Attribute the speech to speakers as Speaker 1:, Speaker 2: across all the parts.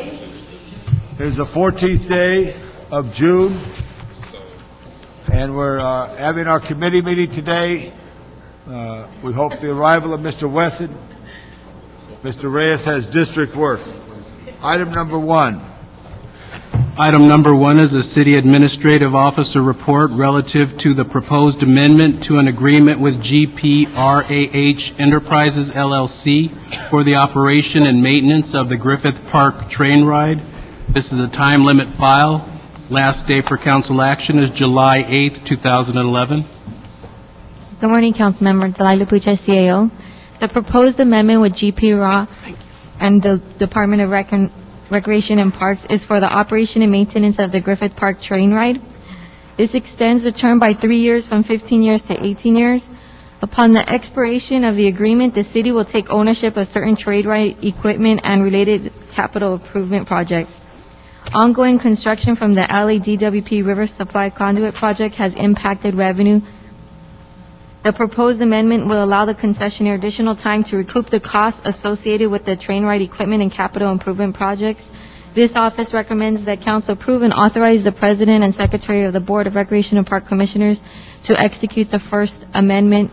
Speaker 1: It is the 14th day of June, and we're having our committee meeting today. We hope the arrival of Mr. Wesson. Mr. Reyes has district work. Item number one.
Speaker 2: Item number one is a City Administrative Officer report relative to the proposed amendment to an agreement with GPRAH Enterprises, LLC for the operation and maintenance of the Griffith Park train ride. This is a time limit file. Last day for council action is July 8th, 2011.
Speaker 3: Good morning, council members. Delilah Pucha, CAO. The proposed amendment with GPRA and the Department of Recreation and Parks is for the operation and maintenance of the Griffith Park train ride. This extends the term by 3 years from 15 years to 18 years. Upon the expiration of the agreement, the city will take ownership of certain train ride equipment and related capital improvement projects. Ongoing construction from the LADWP River Supply Conduit project has impacted revenue. The proposed amendment will allow the concessionaire additional time to recoup the costs associated with the train ride equipment and capital improvement projects. This office recommends that council approve and authorize the president and secretary of the Board of Recreation and Park Commissioners to execute the first amendment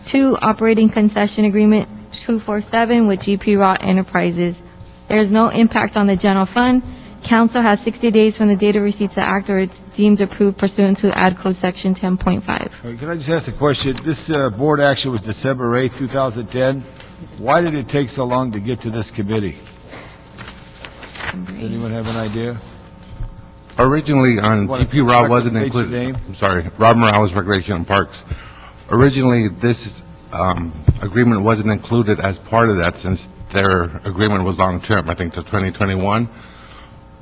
Speaker 3: to operating concession agreement 247 with GPRA Enterprises. There is no impact on the general fund. Council has 60 days from the date of receipt to act, or it's deemed approved pursuant to Ad Code Section 10.5.
Speaker 1: Can I just ask a question? This board action was December 8th, 2010. Why did it take so long to get to this committee? Does anyone have an idea?
Speaker 4: Originally, on GPRA wasn't
Speaker 1: State your
Speaker 4: included.
Speaker 1: name.
Speaker 4: I'm sorry, Rob Morales, Recreation and Parks. Originally, this agreement wasn't included as part of that since their agreement was long-term, I think to 2021.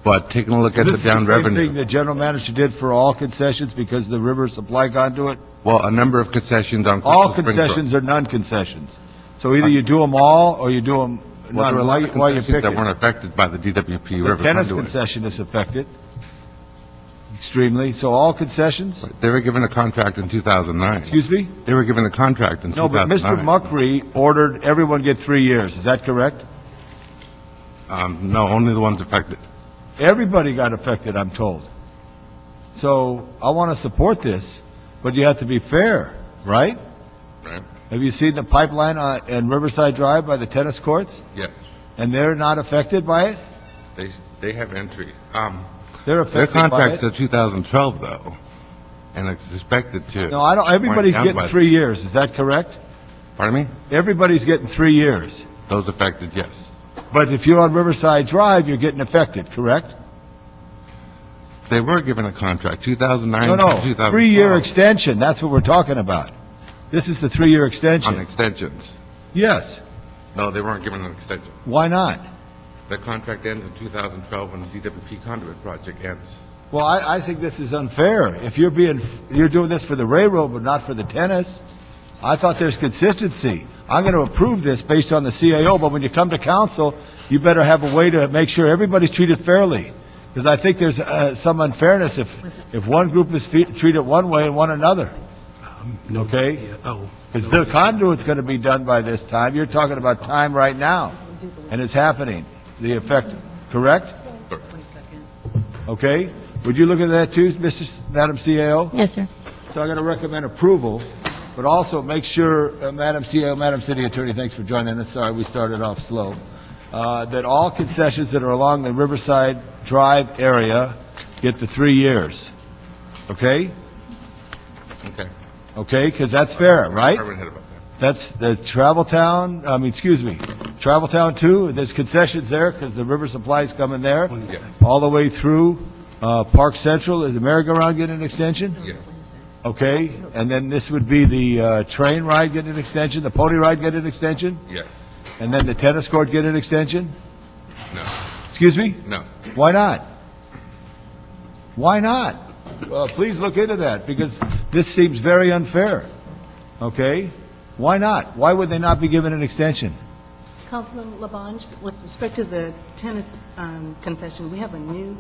Speaker 4: But taking a look at the down
Speaker 1: This is the same
Speaker 4: revenue,
Speaker 1: thing the general manager did for all concessions because of the river supply conduit?
Speaker 4: well, a number of concessions on
Speaker 1: All
Speaker 4: Crystal Springs Road.
Speaker 1: concessions are non-concessions. So either you do them all or you do them
Speaker 4: Well, there were a lot of
Speaker 1: Why you
Speaker 4: concessions
Speaker 1: pick
Speaker 4: that
Speaker 1: it?
Speaker 4: weren't affected by the DWP
Speaker 1: The
Speaker 4: River
Speaker 1: tennis
Speaker 4: Conduit.
Speaker 1: concession is affected extremely. So all concessions?
Speaker 4: They were given a contract in 2009.
Speaker 1: Excuse me?
Speaker 4: They were given a contract in
Speaker 1: No, but
Speaker 4: 2009.
Speaker 1: Mr. Muckrey ordered everyone get 3 years. Is that correct?
Speaker 4: No, only the ones affected.
Speaker 1: Everybody got affected, I'm told. So I want to support this, but you have to be fair, right?
Speaker 4: Right?
Speaker 1: Have you seen the pipeline in Riverside Drive by the tennis courts?
Speaker 4: Yes.
Speaker 1: And they're not affected by it?
Speaker 4: They have entry.
Speaker 1: They're
Speaker 4: Their
Speaker 1: affected by
Speaker 4: contract's
Speaker 1: it?
Speaker 4: till 2012, though, and it's expected to.
Speaker 1: No, I don't, everybody's
Speaker 4: wind down
Speaker 1: getting
Speaker 4: by-
Speaker 1: 3 years. Is that correct?
Speaker 4: Pardon me?
Speaker 1: Everybody's getting 3 years.
Speaker 4: Those affected, yes.
Speaker 1: But if you're on Riverside Drive, you're getting affected, correct?
Speaker 4: They were given a contract, 2009
Speaker 1: No,
Speaker 4: to
Speaker 1: no,
Speaker 4: 2012.
Speaker 1: 3-year extension, that's what we're talking about. This is the 3-year
Speaker 4: On
Speaker 1: extension.
Speaker 4: extensions.
Speaker 1: Yes,
Speaker 4: No, they weren't given an extension.
Speaker 1: why not?
Speaker 4: The contract ends in 2012 when the DWP conduit project ends.
Speaker 1: Well, I think this is unfair. If you're doing this for the railroad, but not for the tennis, I thought there's consistency. I'm going to approve this based on the CAO, but when you come to council, you better have a way to make sure everybody's treated fairly. Because I think there's some unfairness if one group is treated one way and one another. Okay? Because the conduit's going to be done by this time. You're talking about time right now, and it's happening, the effect, correct? Okay? Would you look at that too, Madam CAO?
Speaker 3: Yes, sir.
Speaker 1: So I'm going to recommend approval, but also make sure, Madam CAO, Madam City Attorney, thanks for joining us. Sorry, we started off slow. That all concessions that are along the Riverside Drive area get the 3 years. Okay?
Speaker 4: Okay.
Speaker 1: Okay, because that's fair, right?
Speaker 4: Department head about that.
Speaker 1: That's the Travel Town, Travel Town 2, there's concessions there because the river supply's coming there.
Speaker 4: Yes.
Speaker 1: All the way through Park Central. Is the merry-go-round getting an extension?
Speaker 4: Yes.
Speaker 1: Okay, and then this would be the train ride getting an extension, the pony ride getting an extension,
Speaker 4: Yes.
Speaker 1: and then the tennis court get an extension?
Speaker 4: No.
Speaker 1: Excuse me?
Speaker 4: No.
Speaker 1: Why not? Why not? Please look into that, because this seems very unfair. Okay? Why not? Why would they not be given an extension?
Speaker 5: Councilman Labange, with respect to the tennis concession, we have a new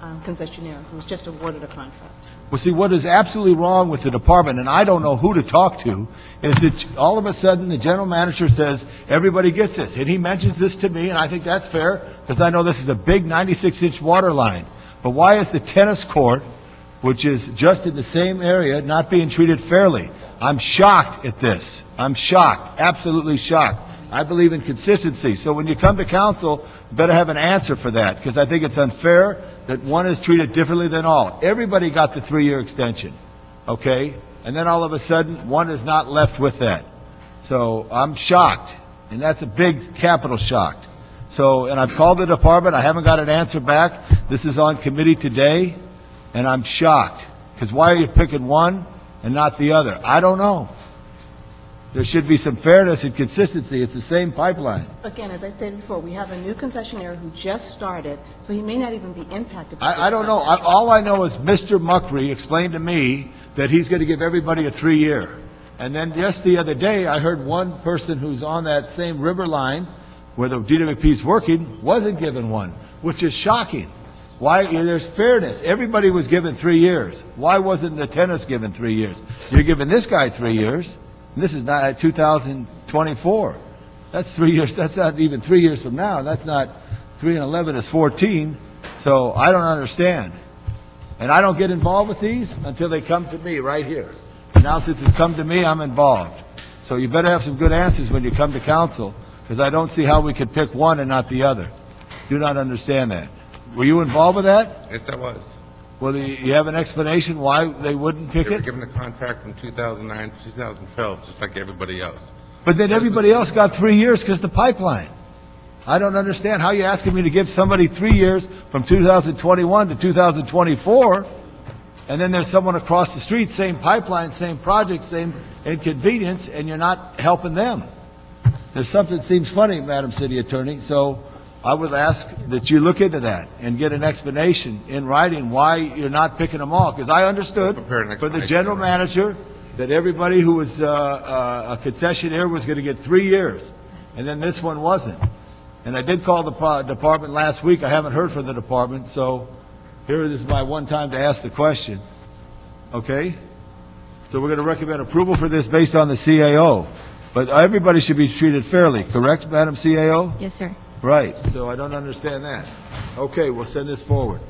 Speaker 5: concessionaire who was just awarded a contract.
Speaker 1: Well, see, what is absolutely wrong with the department, and I don't know who to talk to, is that all of a sudden the general manager says, everybody gets this. And he mentions this to me, and I think that's fair, because I know this is a big 96-inch water line. But why is the tennis court, which is just in the same area, not being treated fairly? I'm shocked at this. I'm shocked, absolutely shocked. I believe in consistency. So when you come to council, you better have an answer for that, because I think it's unfair that one is treated differently than all. Everybody got the 3-year extension, okay? And then all of a sudden, one is not left with that. So I'm shocked, and that's a big capital shock. So, and I've called the department, I haven't got an answer back. This is on committee today, and I'm shocked. Because why are you picking one and not the other? I don't know. There should be some fairness and consistency. It's the same pipeline.
Speaker 5: Again, as I said before, we have a new concessionaire who just started, so he may not even be impacted. by
Speaker 1: I don't know. All I know is Mr. Muckery explained to me that he's going to give everybody a 3-year. And then just the other day, I heard one person who's on that same river line where the DWP's working wasn't given one, which is shocking. Why? There's fairness. Everybody was given 3 years. Why wasn't the tennis given 3 years? You're giving this guy 3 years. And this is not 2024. That's 3 years. That's not even 3 years from now. That's not 3 and 11 is 14. So I don't understand. And I don't get involved with these until they come to me right here. And now since it's come to me, I'm involved. So you better have some good answers when you come to council, because I don't see how we could pick one and not the other. Do not understand that. Were you involved with that?
Speaker 4: Yes, I was.
Speaker 1: Well, you have an explanation why they wouldn't pick
Speaker 4: They were
Speaker 1: it?
Speaker 4: given a contract from 2009 to 2012, just like everybody else.
Speaker 1: But then everybody else got 3 years because the pipeline. I don't understand how you're asking me to give somebody 3 years from 2021 to 2024, and then there's someone across the street, same pipeline, same project, same inconvenience, and you're not helping them. There's something that seems funny, Madam City Attorney, so I would ask that you look into that and get an explanation in writing why you're not picking them all, because I understood
Speaker 4: Prepare an
Speaker 1: for the
Speaker 4: explanation.
Speaker 1: general manager that everybody who was a concessionaire was going to get 3 years, and then this one wasn't. And I did call the department last week. I haven't heard from the department, so here is my one time to ask the question. Okay? So we're going to recommend approval for this based on the CAO. But everybody should be treated fairly, correct, Madam CAO?
Speaker 3: Yes, sir.
Speaker 1: Right, so I don't understand that. Okay, we'll send this forward.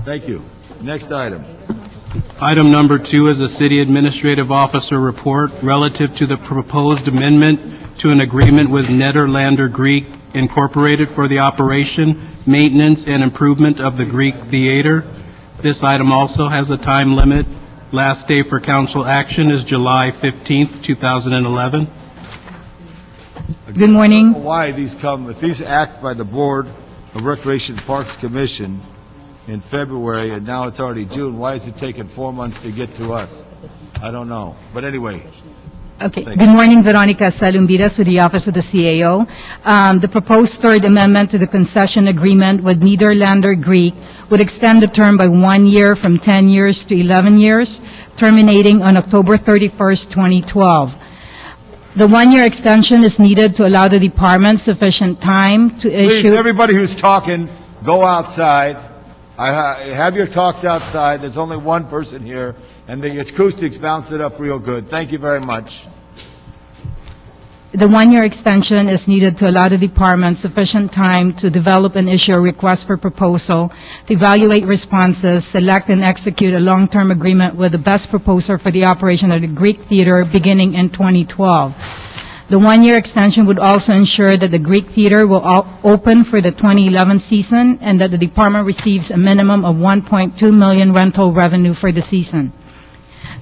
Speaker 1: Thank you. Next item.
Speaker 2: Item number 2 is a city administrative officer report relative to the proposed amendment to an agreement with Nederlander Greek Incorporated for the operation, maintenance, and improvement of the Greek Theater. This item also has a time limit. Last day for council action is July 15th, 2011.
Speaker 6: Good morning.
Speaker 1: I don't know why these come, if these act by the Board of Recreation and Parks Commission in February, and now it's already June, why is it taking 4 months to get to us? I don't know. But anyway,
Speaker 6: Okay.
Speaker 1: Thank
Speaker 6: Good morning, Veronica Salumbiras with the Office of the CAO. The proposed third amendment to the concession agreement with Nederlander Greek would extend the term by 1 year from 10 years to 11 years, terminating on October 31st, 2012. The 1-year extension is needed to allow the department sufficient time to
Speaker 1: please,
Speaker 6: issue...
Speaker 1: everybody who's talking, go outside. Have your talks outside. There's only one person here, and the acoustics bounce it up real good. Thank you very much.
Speaker 6: The 1-year extension is needed to allow the department sufficient time to develop and issue a request for proposal, to evaluate responses, select and execute a long-term agreement with the best proposer for the operation of the Greek Theater beginning in 2012. The 1-year extension would also ensure that the Greek Theater will open for the 2011 season and that the department receives a minimum of 1.2 million rental revenue for the season.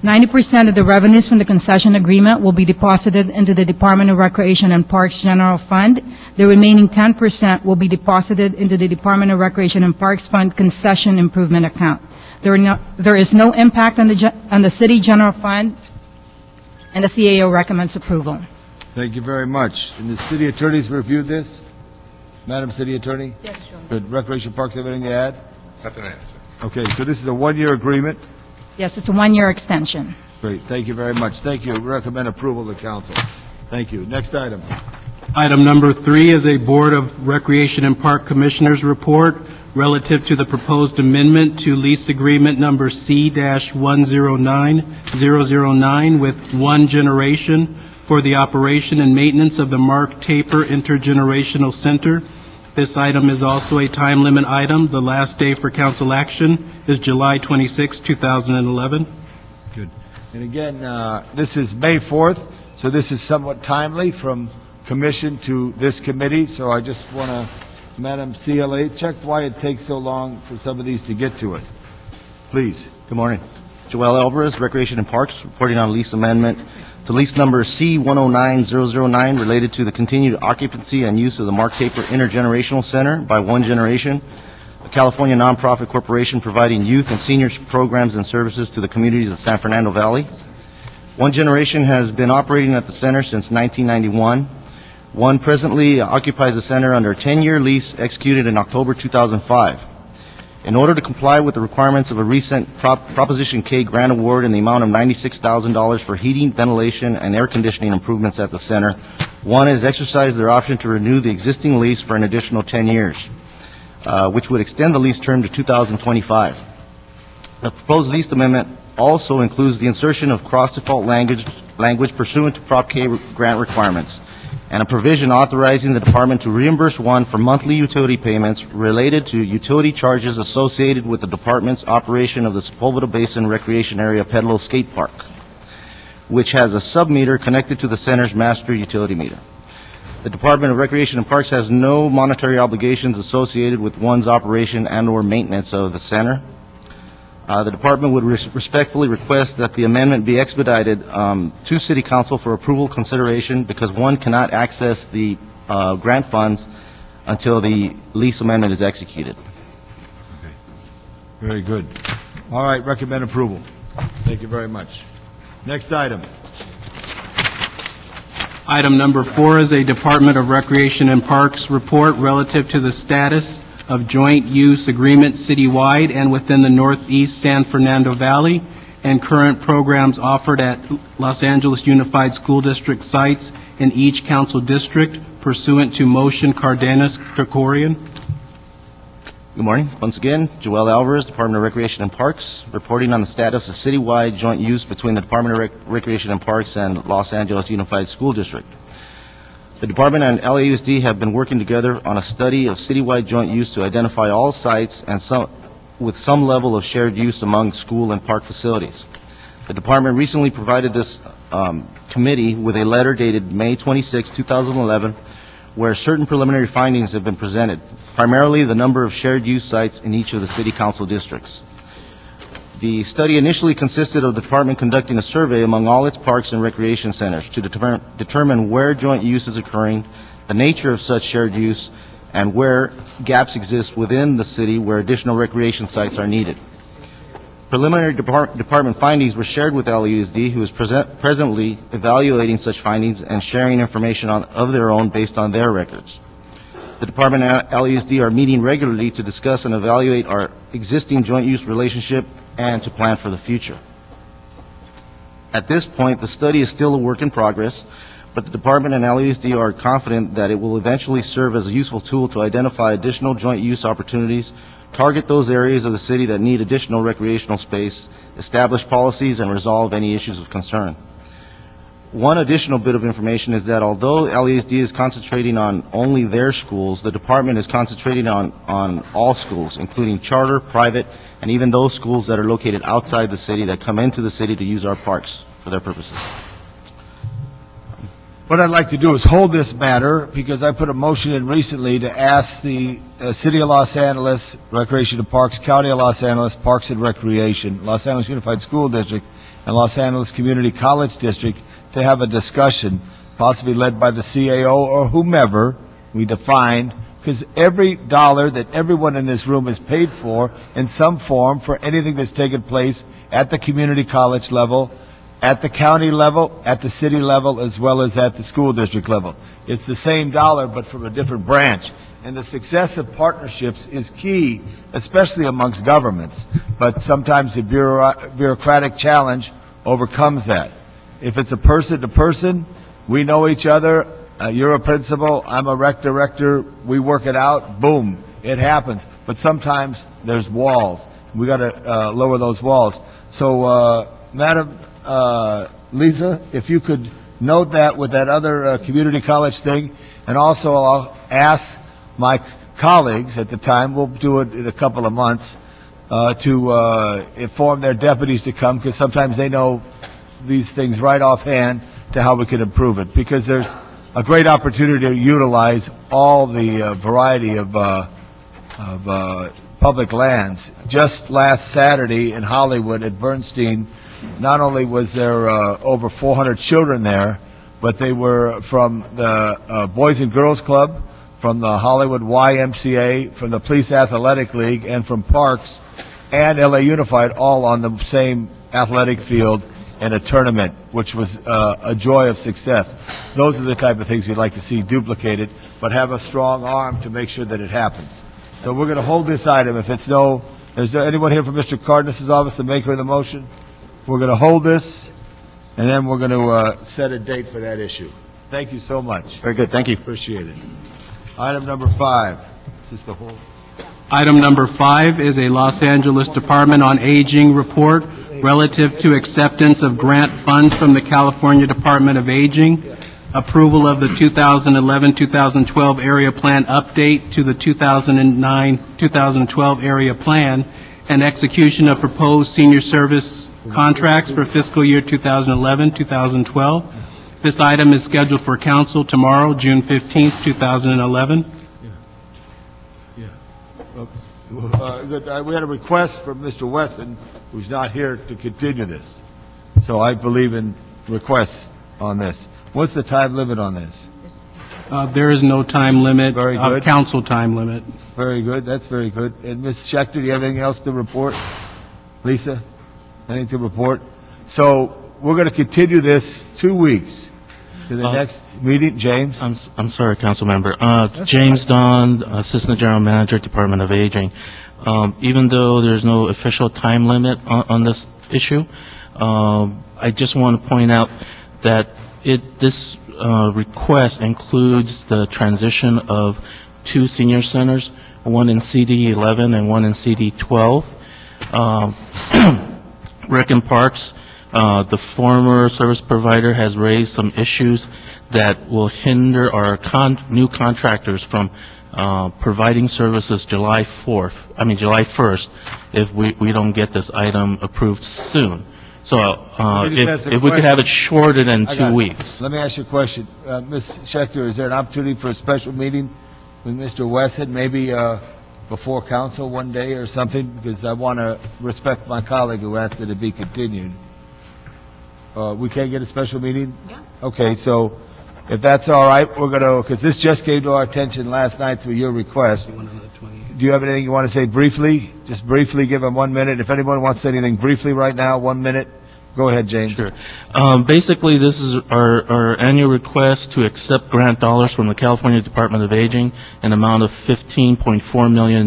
Speaker 6: 90% of the revenues from the concession agreement will be deposited into the Department of Recreation and Parks General Fund. The remaining 10% will be deposited into the Department of Recreation and Parks Fund Concession Improvement Account. There is no impact on the City General Fund, and the CAO recommends approval.
Speaker 1: Thank you very much. And the city attorneys reviewed this? Madam City Attorney?
Speaker 5: Yes, John.
Speaker 1: Good. Recreation Parks, have anything to add?
Speaker 4: Nothing to answer.
Speaker 1: Okay, so this is a 1-year agreement.
Speaker 6: Yes, it's a 1-year extension.
Speaker 1: Great, thank you very much. Thank you. Recommend approval of the council. Thank you. Next item.
Speaker 2: Item number 3 is a Board of Recreation and Park Commissioners report relative to the proposed amendment to lease agreement number C-109009 with One Generation for the operation and maintenance of the Mark Taper Intergenerational Center. This item is also a time limit item. The last day for council action is July 26, 2011.
Speaker 1: Good. And again, this is May 4th, so this is somewhat timely from commission to this committee, so I just want to, Madam CLA, check why it takes so long for some of these to get to us. Please.
Speaker 7: Good morning. Joel Alvarez, Recreation and Parks, reporting on lease amendment to lease number C-109009 related to the continued occupancy and use of the Mark Taper Intergenerational Center by One Generation, a California nonprofit corporation providing youth and seniors programs and services to the communities of San Fernando Valley. One Generation has been operating at the center since 1991. One presently occupies the center under a 10-year lease executed in October 2005. In order to comply with the requirements of a recent Proposition K grant award in the amount of $96,000 for heating, ventilation, and air conditioning improvements at the center, One has exercised their option to renew the existing lease for an additional 10 years, which would extend the lease term to 2025. The proposed lease amendment also includes the insertion of cross-default language pursuant to Prop K grant requirements, and a provision authorizing the department to reimburse One for monthly utility payments related to utility charges associated with the department's operation of the Sepulveda Basin Recreation Area Pedalo Skate Park, which has a sub-meter connected to the center's master utility meter. The Department of Recreation and Parks has no monetary obligations associated with One's operation and/or maintenance of the center. The department would respectfully request that the amendment be expedited to City Council for approval consideration because One cannot access the grant funds until the lease amendment is executed.
Speaker 1: Okay. Very good. All right, recommend approval. Thank you very much. Next item.
Speaker 2: Item number 4 is a Department of Recreation and Parks report relative to the status of joint use agreement citywide and within the Northeast San Fernando Valley and current programs offered at Los Angeles Unified School District sites in each council district pursuant to motion Cardenas-Krikorian.
Speaker 7: Good morning. Once again, Joel Alvarez, Department of Recreation and Parks, reporting on the status of citywide joint use between the Department of Recreation and Parks and Los Angeles Unified School District. The department and LAUSD have been working together on a study of citywide joint use to identify all sites and with some level of shared use among school and park facilities. The department recently provided this committee with a letter dated May 26, 2011, where certain preliminary findings have been presented, primarily the number of shared use sites in each of the city council districts. The study initially consisted of the department conducting a survey among all its parks and recreation centers to determine where joint use is occurring, the nature of such shared use, and where gaps exist within the city where additional recreation sites are needed. Preliminary department findings were shared with LAUSD, who is presently evaluating such findings and sharing information of their own based on their records. The department and LAUSD are meeting regularly to discuss and evaluate our existing joint use relationship and to plan for the future. At this point, the study is still a work in progress, but the department and LAUSD are confident that it will eventually serve as a useful tool to identify additional joint use opportunities, target those areas of the city that need additional recreational space, establish policies, and resolve any issues of concern. One additional bit of information is that although LAUSD is concentrating on only their schools, the department is concentrating on all schools, including charter, private, and even those schools that are located outside the city that come into the city to use our parks for their purposes.
Speaker 1: What I'd like to do is hold this matter, because I put a motion in recently to ask the City of Los Angeles Recreation and Parks, County of Los Angeles Parks and Recreation, Los Angeles Unified School District, and Los Angeles Community College District to have a discussion, possibly led by the CAO or whomever we defined, because every dollar that everyone in this room is paid for in some form for anything that's taken place at the community college level, at the county level, at the city level, as well as at the school district level. It's the same dollar, but from a different branch. And the success of partnerships is key, especially amongst governments. But sometimes the bureaucratic challenge overcomes that. If it's a person to person, we know each other You're a principal, I'm a rec director, we work it out, boom, it happens. But sometimes there's walls. We got to lower those walls. So, Madam Lisa, if you could note that with that other community college thing, and also I'll ask my colleagues at the time, we'll do it in a couple of months, to inform their deputies to come, because sometimes they know these things right offhand to how we can improve it, because there's a great opportunity to utilize all the variety of public lands. Just last Saturday in Hollywood at Bernstein, not only was there over 400 children there, but they were from the Boys and Girls Club, from the Hollywood YMCA, from the Police Athletic League, and from Parks and LA Unified, all on the same athletic field in a tournament, which was a joy of success. Those are the type of things we'd like to see duplicated, but have a strong arm to make sure that it happens. So we're going to hold this item. If it's no, is there anyone here from Mr. Cardenas' office, the maker of the motion? We're going to hold this, and then we're going to set a date for that issue. Thank you so much.
Speaker 7: Very good, thank you.
Speaker 1: Appreciate it. Item number 5. Is this the whole?
Speaker 2: Item number 5 is a Los Angeles Department on Aging report relative to acceptance of grant funds from the California Department of Aging, approval of the 2011-2012 area plan update to the 2009-2012 area plan, and execution of proposed senior service contracts for fiscal year 2011-2012. This item is scheduled for council tomorrow, June 15th, 2011.
Speaker 1: Good. We had a request from Mr. Weston, who's not here, to continue this. So I believe in requests on this. What's the time limit on this?
Speaker 2: There is no time limit,
Speaker 1: Very good.
Speaker 2: council time limit.
Speaker 1: Very good. That's very good. And Ms. Schechter, do you have anything else to report? Lisa, anything to report? So we're going to continue this 2 weeks to the next meeting. James?
Speaker 8: I'm sorry, council member. James Don, Assistant General Manager, Department of Aging. Even though there's no official time limit on this issue, I just want to point out that this request includes the transition of 2 senior centers, one in CD 11 and one in CD 12. Rec and Parks, the former service provider has raised some issues that will hinder our new contractors from providing services July 1st, if we don't get this item approved soon. So if we could have it shorter than 2 weeks.
Speaker 1: Let me ask you a question. Ms. Schechter, is there an opportunity for a special meeting with Mr. Weston, maybe before council one day or something? Because I want to respect my colleague who asked that it be continued. We can't get a special meeting?
Speaker 5: Yeah.
Speaker 1: Okay, so if that's all right, we're going to, because this just came to our attention last night through your request. Do you have anything you want to say briefly? Just briefly, give them 1 minute. If anyone wants to say anything briefly right now, 1 minute. Go ahead, James.
Speaker 8: Sure. Basically, this is our annual request to accept grant dollars from the California Department of Aging, an amount of $15.4 million.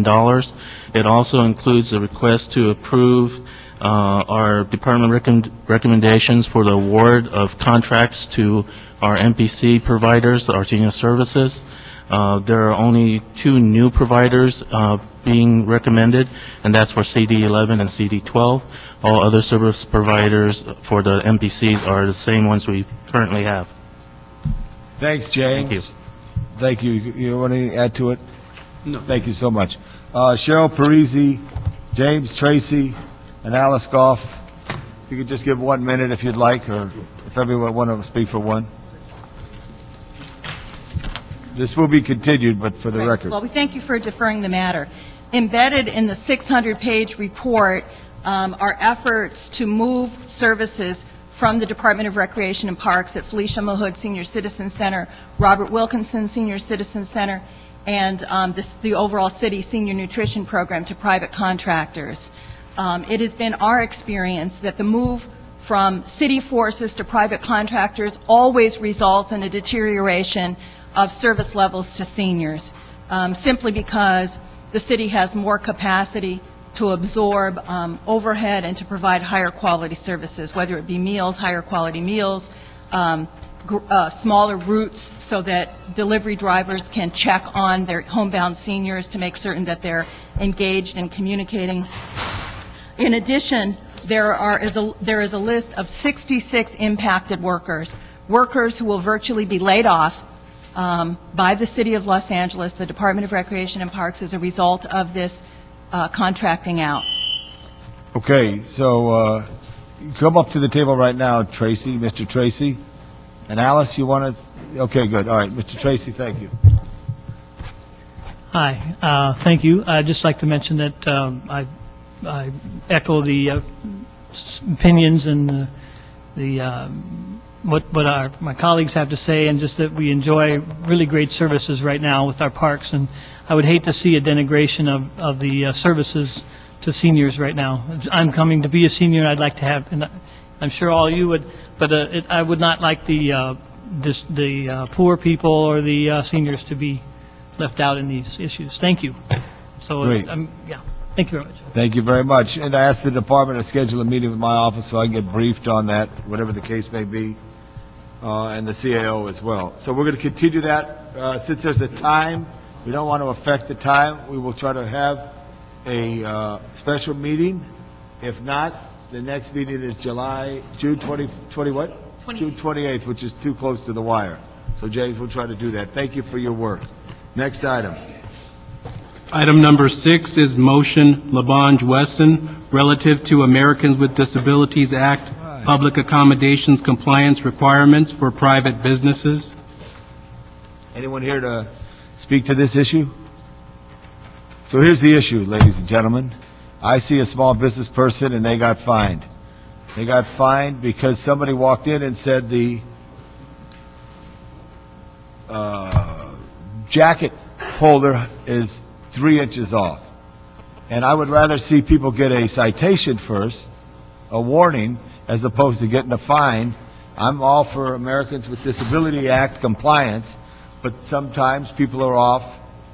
Speaker 8: It also includes a request to approve our department recommendations for the award of contracts to our MPC providers, our senior services. There are only 2 new providers being recommended, and that's for CD 11 and CD 12. All other service providers for the MPCs are the same ones we currently have.
Speaker 1: Thanks, James.
Speaker 8: Thank you.
Speaker 1: Thank you. You want to add to it?
Speaker 2: No.
Speaker 1: Thank you so much. Cheryl Parisi, James Tracy, and Alice Goff. If you could just give 1 minute if you'd like, or if everyone want to speak for one. This will be continued, but for the
Speaker 9: Right.
Speaker 1: record.
Speaker 9: Well, we thank you for deferring the matter. Embedded in the 600-page report are efforts to move services from the Department of Recreation and Parks at Felicia Mahood Senior Citizen Center, Robert Wilkinson Senior Citizen Center, and the overall city senior nutrition program to private contractors. It has been our experience that the move from city forces to private contractors always results in a deterioration of service levels to seniors, simply because the city has more capacity to absorb overhead and to provide higher quality services, whether it be meals, higher quality meals, smaller routes so that delivery drivers can check on their homebound seniors to make certain that they're engaged and communicating. In addition, there is a list of 66 impacted workers who will virtually be laid off by the City of Los Angeles, the Department of Recreation and Parks, as a result of this contracting out.
Speaker 1: Okay, so come up to the table right now, Tracy, Mr. Tracy. And Alice, you want to? Okay, good. All right, Mr. Tracy, thank you.
Speaker 10: Hi, thank you. I'd just like to mention that I echo the opinions and what my colleagues have to say, and just that we enjoy really great services right now with our parks, and I would hate to see a denigration of the services to seniors right now. I'm coming to be a senior, and I'd like to have, and I'm sure all you would, but I would not like the poor people or the seniors to be left out in these issues. Thank you. So,
Speaker 1: Great.
Speaker 10: yeah, thank you very much.
Speaker 1: Thank you very much. And I asked the department to schedule a meeting with my office so I can get briefed on that, whatever the case may be, and the CAO as well. So we're going to continue that. Since there's a time, we don't want to affect the time. We will try to have a special meeting. If not, the next meeting is June 20 what? June 28th, which is too close to the wire. So James, we'll try to do that. Thank you for your work. Next item.
Speaker 2: Item number 6 is motion Labange Wesson relative to Americans with Disabilities Act, public accommodations compliance requirements for private businesses.
Speaker 1: Anyone here to speak to this issue? So here's the issue, ladies and gentlemen. I see a small business person and they got fined. They got fined because somebody walked in and said the jacket holder is 3 inches off. And I would rather see people get a citation first, a warning, as opposed to getting a fine. I'm all for Americans with Disability Act compliance, but sometimes people are off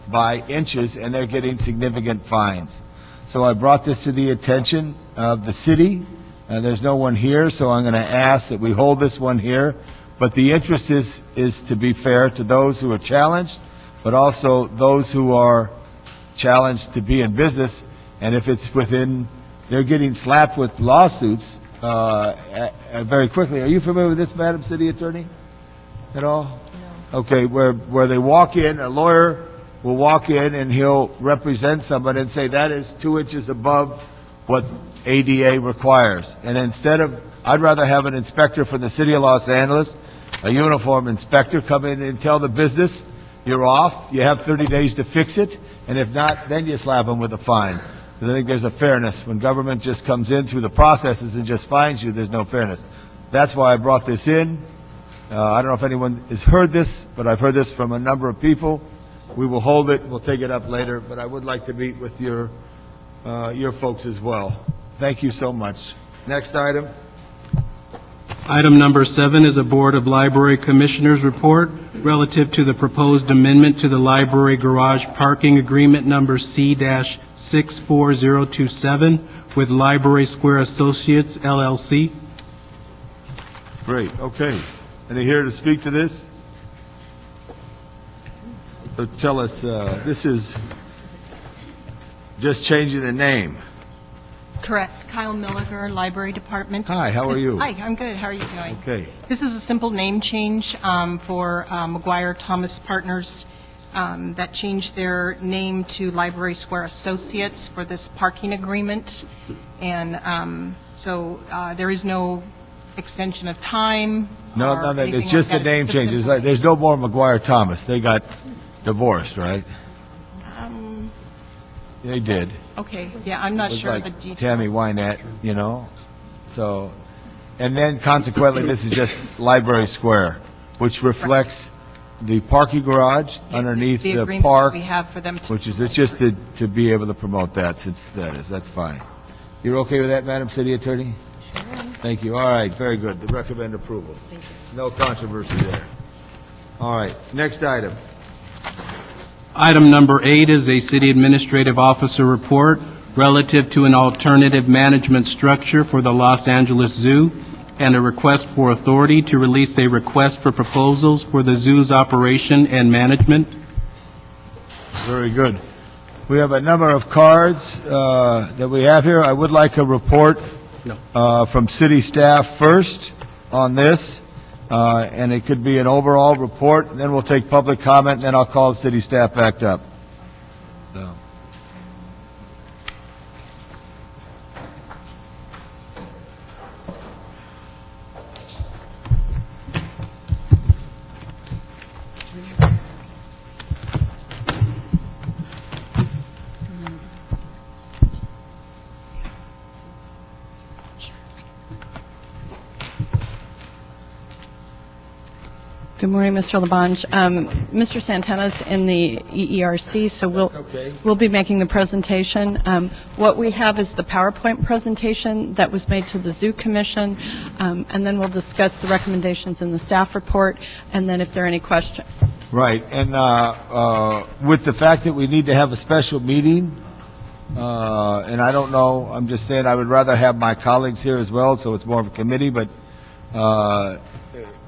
Speaker 1: by inches and they're getting significant fines. So I brought this to the attention of the city. There's no one here, so I'm going to ask that we hold this one here. But the interest is to be fair to those who are challenged, but also those who are challenged to be in business. And if it's within, they're getting slapped with lawsuits very quickly. Are you familiar with this, Madam City Attorney, at all? No. Okay, where they walk in, a lawyer will walk in and he'll represent somebody and say that is 2 inches above what ADA requires. And instead of, I'd rather have an inspector from the City of Los Angeles, a uniform inspector, come in and tell the business, you're off, you have 30 days to fix it, and if not, then you slap them with a fine. Because I think there's a fairness. When government just comes in through the processes and just fines you, there's no fairness. That's why I brought this in. I don't know if anyone has heard this, but I've heard this from a number of people. We will hold it, we'll take it up later, but I would like to meet with your folks as well. Thank you so much. Next item.
Speaker 2: Item number 7 is a Board of Library Commissioners report relative to the proposed amendment to the library garage parking agreement number C-64027 with Library Square Associates, LLC.
Speaker 1: Great, okay. Any here to speak to this? So tell us, this is just changing the name.
Speaker 11: Correct. Kyle Milliger, Library Department.
Speaker 1: Hi, how are you?
Speaker 11: Hi, I'm good. How are you doing?
Speaker 1: Okay.
Speaker 11: This is a simple name change for McGuire Thomas Partners that changed their name to Library Square Associates for this parking agreement. And so there is no extension of time.
Speaker 1: No,
Speaker 11: or
Speaker 1: nothing.
Speaker 11: anything
Speaker 1: It's just
Speaker 11: like
Speaker 1: the
Speaker 11: that.
Speaker 1: name
Speaker 11: It's
Speaker 1: change. It's like, there's no more McGuire Thomas. They got divorced, right? They did.
Speaker 11: Okay, yeah, I'm not
Speaker 1: It was
Speaker 11: sure of
Speaker 1: like
Speaker 11: the details.
Speaker 1: Tammy Wynette, you know? So, and then consequently, this is just Library Square, which reflects the parking garage underneath
Speaker 11: The
Speaker 1: the
Speaker 11: agreement
Speaker 1: park,
Speaker 11: we have for them to.
Speaker 1: which is, it's just to be able to promote that, since that's fine. You're okay with that, Madam City Attorney?
Speaker 11: Sure.
Speaker 1: Thank you. All right, very good. The recommend approval.
Speaker 11: Thank you.
Speaker 1: No controversy there. All right, next item.
Speaker 2: Item number 8 is a City Administrative Officer report relative to an alternative management structure for the Los Angeles Zoo, and a request for authority to release a request for proposals for the zoo's operation and management.
Speaker 1: Very good. We have a number of cards that we have here. I would like a report from city staff first on this, and it could be an overall report, then we'll take public comment, and then I'll call city staff back up. So.
Speaker 12: Good morning, Mr. Labange. Mr. Santana's in the EERC, so we'll be making the presentation. What we have is the PowerPoint presentation that was made to the Zoo Commission, and then we'll discuss the recommendations in the staff report, and then if there are any questions.
Speaker 1: Right, and with the fact that we need to have a special meeting, and I don't know, I'm just saying I would rather have my colleagues here as well, so it's more of a committee, but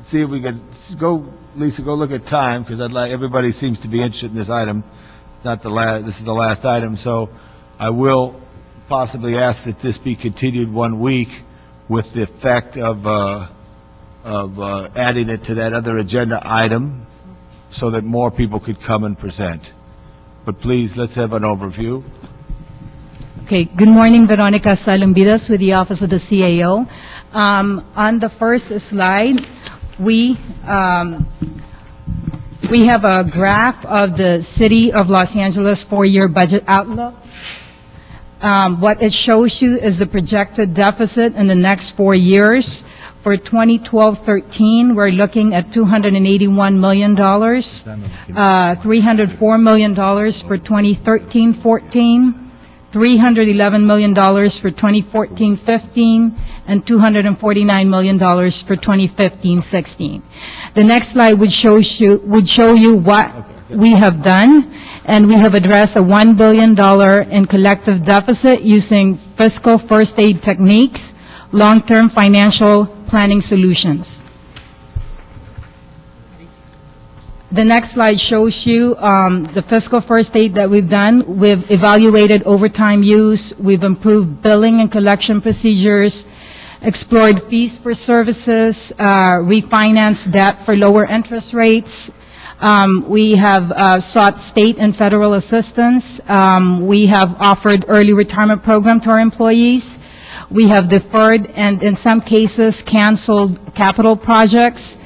Speaker 1: see if we can go, Lisa, go look at time, because I'd like, everybody seems to be interested in this item. Not the last, this is the last item, so I will possibly ask that this be continued 1 week with the effect of adding it to that other agenda item so that more people could come and present. But please, let's have an overview.
Speaker 6: Okay, good morning, Veronica Salumbidas with the Office of the CAO. On the first slide, we have a graph of the City of Los Angeles 4-year budget outlook. What it shows you is the projected deficit in the next 4 years. For 2012-13, we're looking at $281 million, $304 million for 2013-14, $311 million for 2014-15, and $249 million for 2015-16. The next slide would show you what we have done, and we have addressed a $1 billion in collective deficit using fiscal first aid techniques, long-term financial planning solutions. The next slide shows you the fiscal first aid that we've done. We've evaluated overtime use, we've improved billing and collection procedures, explored fees for services, refinanced debt for lower interest rates. We have sought state and federal assistance. We have offered early retirement program to our employees. We have deferred and in some cases canceled capital projects.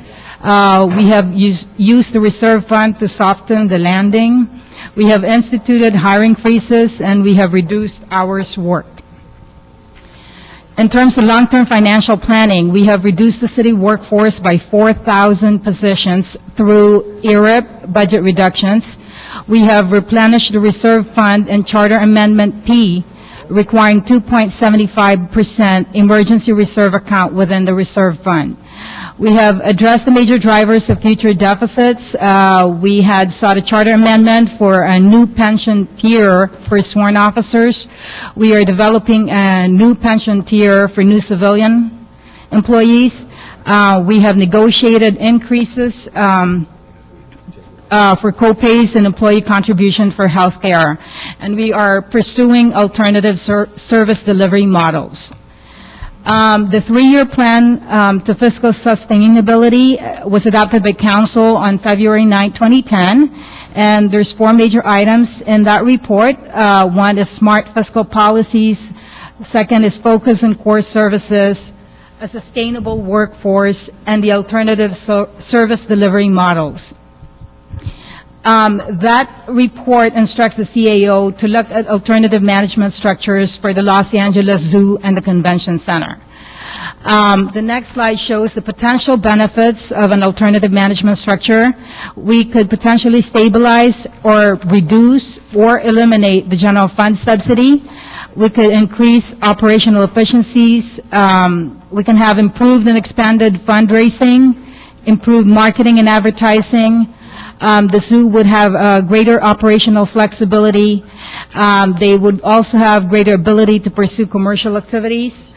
Speaker 6: We have used the reserve fund to soften the landing. We have instituted hiring freezes, and we have reduced hours worked. In terms of long-term financial planning, we have reduced the city workforce by 4,000 positions through ERIP budget reductions. We have replenished the reserve fund and Charter Amendment P, requiring 2.75% emergency reserve account within the reserve fund. We have addressed the major drivers of future deficits. We had sought a charter amendment for a new pension tier for sworn officers. We are developing a new pension tier for new civilian employees. We have negotiated increases for co-pays and employee contribution for health care. And we are pursuing alternative service delivery models. The 3-year plan to fiscal sustainability was adopted by Council on February 9, 2010, and there's 4 major items in that report. One is smart fiscal policies. Second is focus on core services, a sustainable workforce, and the alternative service delivery models. That report instructs the CAO to look at alternative management structures for the Los Angeles Zoo and the Convention Center. The next slide shows the potential benefits of an alternative management structure. We could potentially stabilize or reduce or eliminate the general fund subsidy. We could increase operational efficiencies. We can have improved and expanded fundraising, improved marketing and advertising. The zoo would have greater operational flexibility. They would also have greater ability to pursue commercial activities.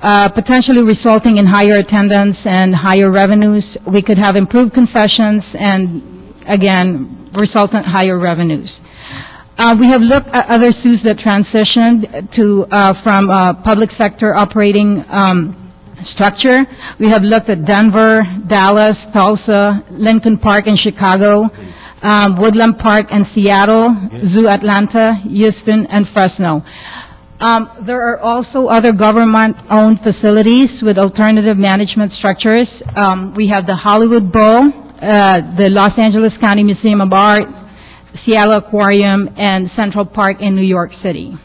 Speaker 6: potentially resulting in higher attendance and higher revenues. We could have improved concessions and, again, resultant higher revenues. We have looked at other zoos that transitioned to, from public sector operating structure. We have looked at Denver, Dallas, Tulsa, Lincoln Park in Chicago, Woodland Park in Seattle, Zoo Atlanta, Houston, and Fresno. There are also other government-owned facilities with alternative management structures. We have the Hollywood Bowl, the Los Angeles County Museum of Art, Seattle Aquarium, and Central Park in New York City.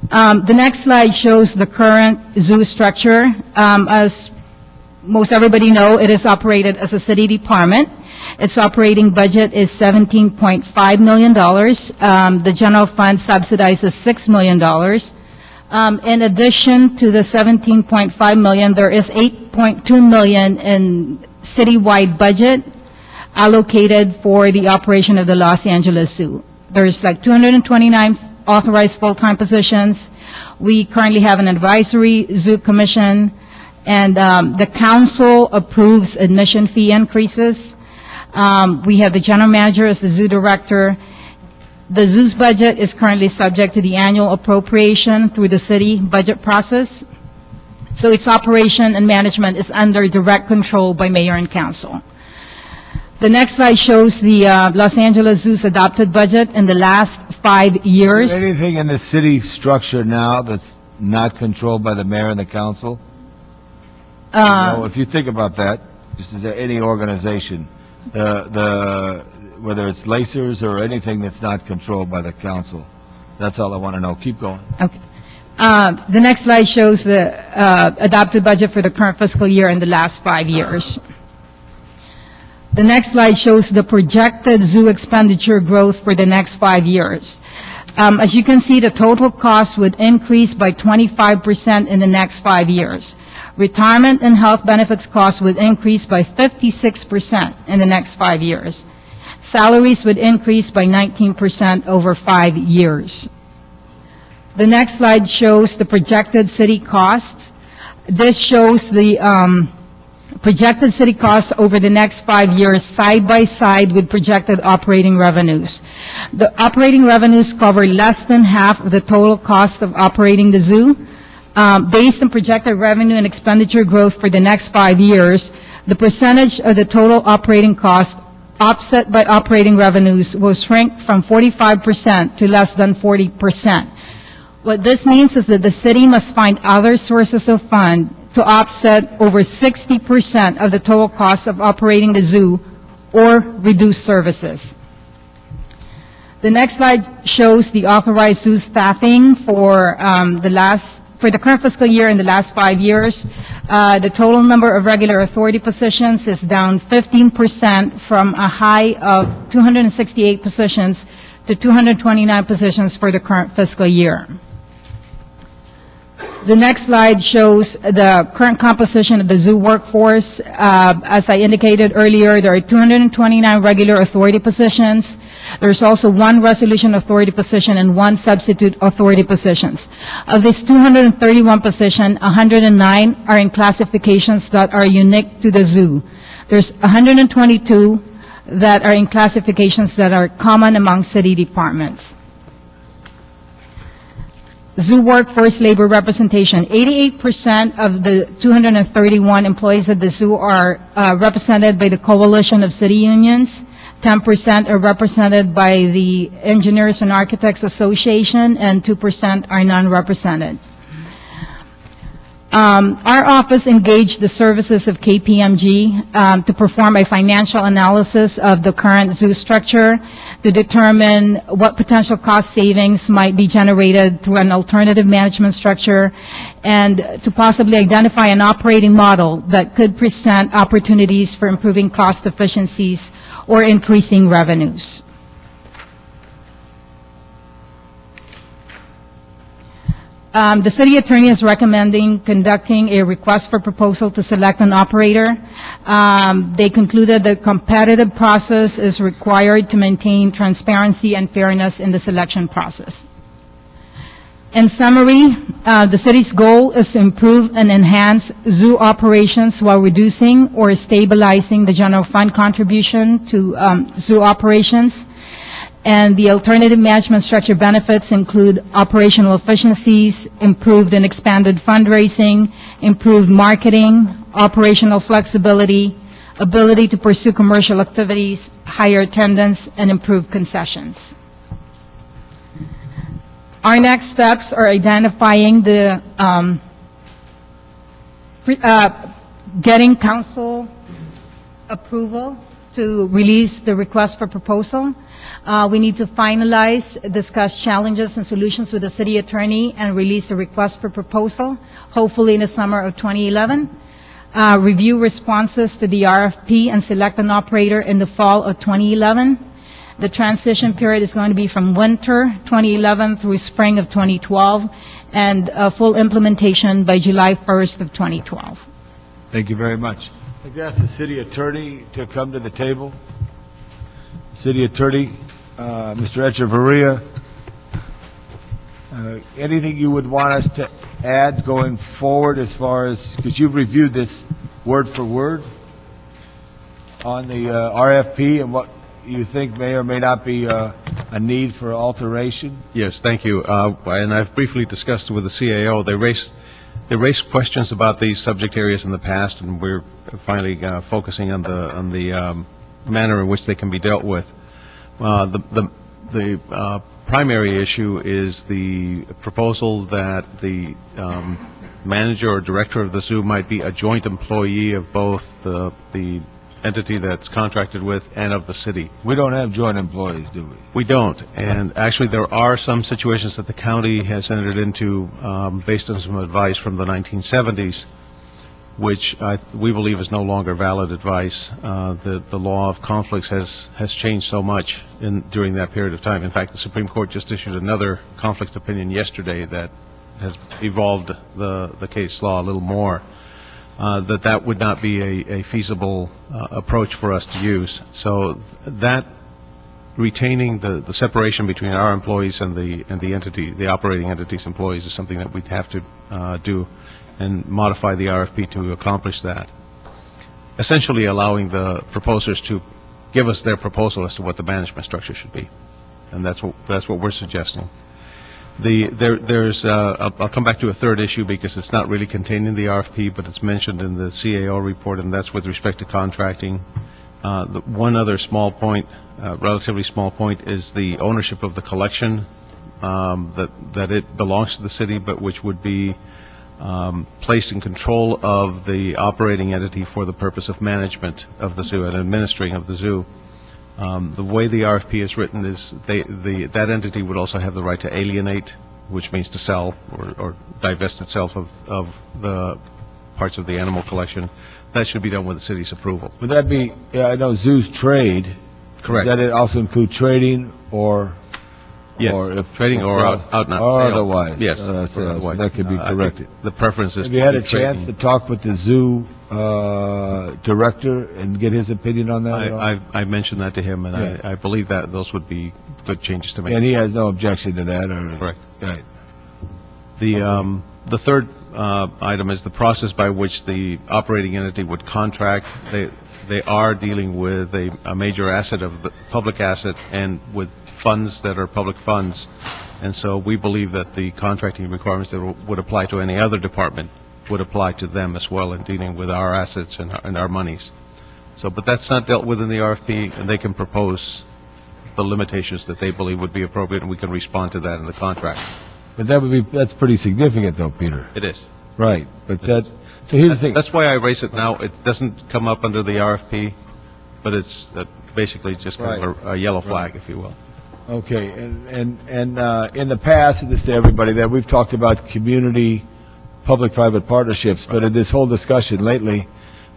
Speaker 6: The next slide shows the current zoo structure. As most everybody know, it is operated as a city department. Its operating budget is $17.5 million. The general fund subsidizes $6 million. In addition to the $17.5 million, there is $8.2 million in citywide budget allocated for the operation of the Los Angeles Zoo. There's like 229 authorized full-time positions. We currently have an advisory zoo commission, and the council approves admission fee increases. We have the general manager as the zoo director. The zoo's budget is currently subject to the annual appropriation through the city budget process. So its operation and management is under direct control by mayor and council. The next slide shows the Los Angeles Zoo's adopted budget in the last 5 years.
Speaker 1: Is there anything in the city structure now that's not controlled by the mayor and the council? If you think about that, just as any organization, whether it's Lacers or anything that's not controlled by the council. That's all I want to know. Keep going.
Speaker 6: Okay. The next slide shows the adopted budget for the current fiscal year in the last 5 years. The next slide shows the projected zoo expenditure growth for the next 5 years. As you can see, the total cost would increase by 25% in the next 5 years. Retirement and health benefits costs would increase by 56% in the next 5 years. Salaries would increase by 19% over 5 years. The next slide shows the projected city costs. This shows the projected city costs over the next 5 years side by side with projected operating revenues. The operating revenues cover less than half of the total cost of operating the zoo. Based on projected revenue and expenditure growth for the next 5 years, the percentage of the total operating cost offset by operating revenues will shrink from 45% to less than 40%. What this means is that the city must find other sources of fund to offset over 60% of the total cost of operating the zoo or reduce services. The next slide shows the authorized zoo staffing for the current fiscal year in the last 5 years. The total number of regular authority positions is down 15% from a high of 268 positions to 229 positions for the current fiscal year. The next slide shows the current composition of the zoo workforce. As I indicated earlier, there are 229 regular authority positions. There's also 1 resolution authority position and 1 substitute authority positions. Of these 231 positions, 109 are in classifications that are unique to the zoo. There's 122 that are in classifications that are common among city departments. Zoo workforce labor representation. 88% of the 231 employees at the zoo are represented by the Coalition of City Unions. 10% are represented by the Engineers and Architects Association, and 2% are non-represented. Our office engaged the services of KPMG to perform a financial analysis of the current zoo structure to determine what potential cost savings might be generated through an alternative management structure, and to possibly identify an operating model that could present opportunities for improving cost efficiencies or increasing revenues. The city attorney is recommending conducting a request for proposal to select an operator. They concluded that competitive process is required to maintain transparency and fairness in the selection process. In summary, the city's goal is to improve and enhance zoo operations while reducing or stabilizing the general fund contribution to zoo operations. And the alternative management structure benefits include operational efficiencies, improved and expanded fundraising, improved marketing, operational flexibility, ability to pursue commercial activities, higher attendance, and improved concessions. Our next steps are identifying the, getting council approval to release the request for proposal. We need to finalize, discuss challenges and solutions with the city attorney, and release the request for proposal, hopefully in the summer of 2011. Review responses to the RFP and select an operator in the fall of 2011. The transition period is going to be from winter 2011 through spring of 2012, and full implementation by July 1st of 2012.
Speaker 1: Thank you very much. I'd like to ask the city attorney to come to the table. City attorney, Mr. Echeverria, anything you would want us to add going forward as far as, because you've reviewed this word for word on the RFP and what you think may or may not be a need for alteration?
Speaker 13: Yes, thank you. And I've briefly discussed with the CAO. They raised questions about these subject areas in the past, and we're finally focusing on the manner in which they can be dealt with. The primary issue is the proposal that the manager or director of the zoo might be a joint employee of both the entity that's contracted with and of the city.
Speaker 1: We don't have joint employees, do we?
Speaker 13: We don't. And actually, there are some situations that the county has entered into based on some advice from the 1970s, which we believe is no longer valid advice. The law of conflicts has changed so much during that period of time. In fact, the Supreme Court just issued another conflict opinion yesterday that has evolved the case law a little more. That would not be a feasible approach for us to use. So that retaining the separation between our employees and the entity, the operating entity's employees, is something that we'd have to do and modify the RFP to accomplish that. Essentially allowing the proposers to give us their proposal as to what the management structure should be. And that's what we're suggesting. I'll come back to a third issue because it's not really contained in the RFP, but it's mentioned in the CAO report, and that's with respect to contracting. One other small point, relatively small point, is the ownership of the collection, that it belongs to the city, but which would be placed in control of the operating entity for the purpose of management of the zoo and administering of the zoo. The way the RFP is written is that entity would also have the right to alienate, which means to sell or divest itself of the parts of the animal collection. That should be done with the city's approval.
Speaker 1: Would that be, I know zoos trade.
Speaker 13: Correct.
Speaker 1: Does that also include trading or?
Speaker 13: Yes,
Speaker 1: or if
Speaker 13: trading or out and out
Speaker 1: or
Speaker 13: sale.
Speaker 1: otherwise.
Speaker 13: Yes.
Speaker 1: So that could be corrected.
Speaker 13: The preference is
Speaker 1: Have you had a chance to talk with the zoo director and get his opinion on that at all?
Speaker 13: I mentioned that to him, and yeah. I believe that those would be good changes to make.
Speaker 1: And he has no objection to that, or?
Speaker 13: Correct.
Speaker 1: Right.
Speaker 13: The third item is the process by which the operating entity would contract. They are dealing with a major asset of the public asset and with funds that are public funds, and so we believe that the contracting requirements that would apply to any other department would apply to them as well in dealing with our assets and our monies. So, but that's not dealt with in the RFP, and they can propose the limitations that they believe would be appropriate, and we can respond to that in the contract.
Speaker 1: But that's pretty significant, though, Peter.
Speaker 13: It is.
Speaker 1: Right, but so here's the thing.
Speaker 13: That's why I raise it now. It doesn't come up under the RFP, but it's basically just kind of a yellow flag, if you will.
Speaker 1: Okay, and in the past, and this to everybody, that we've talked about community public-private partnerships, but in this whole discussion lately,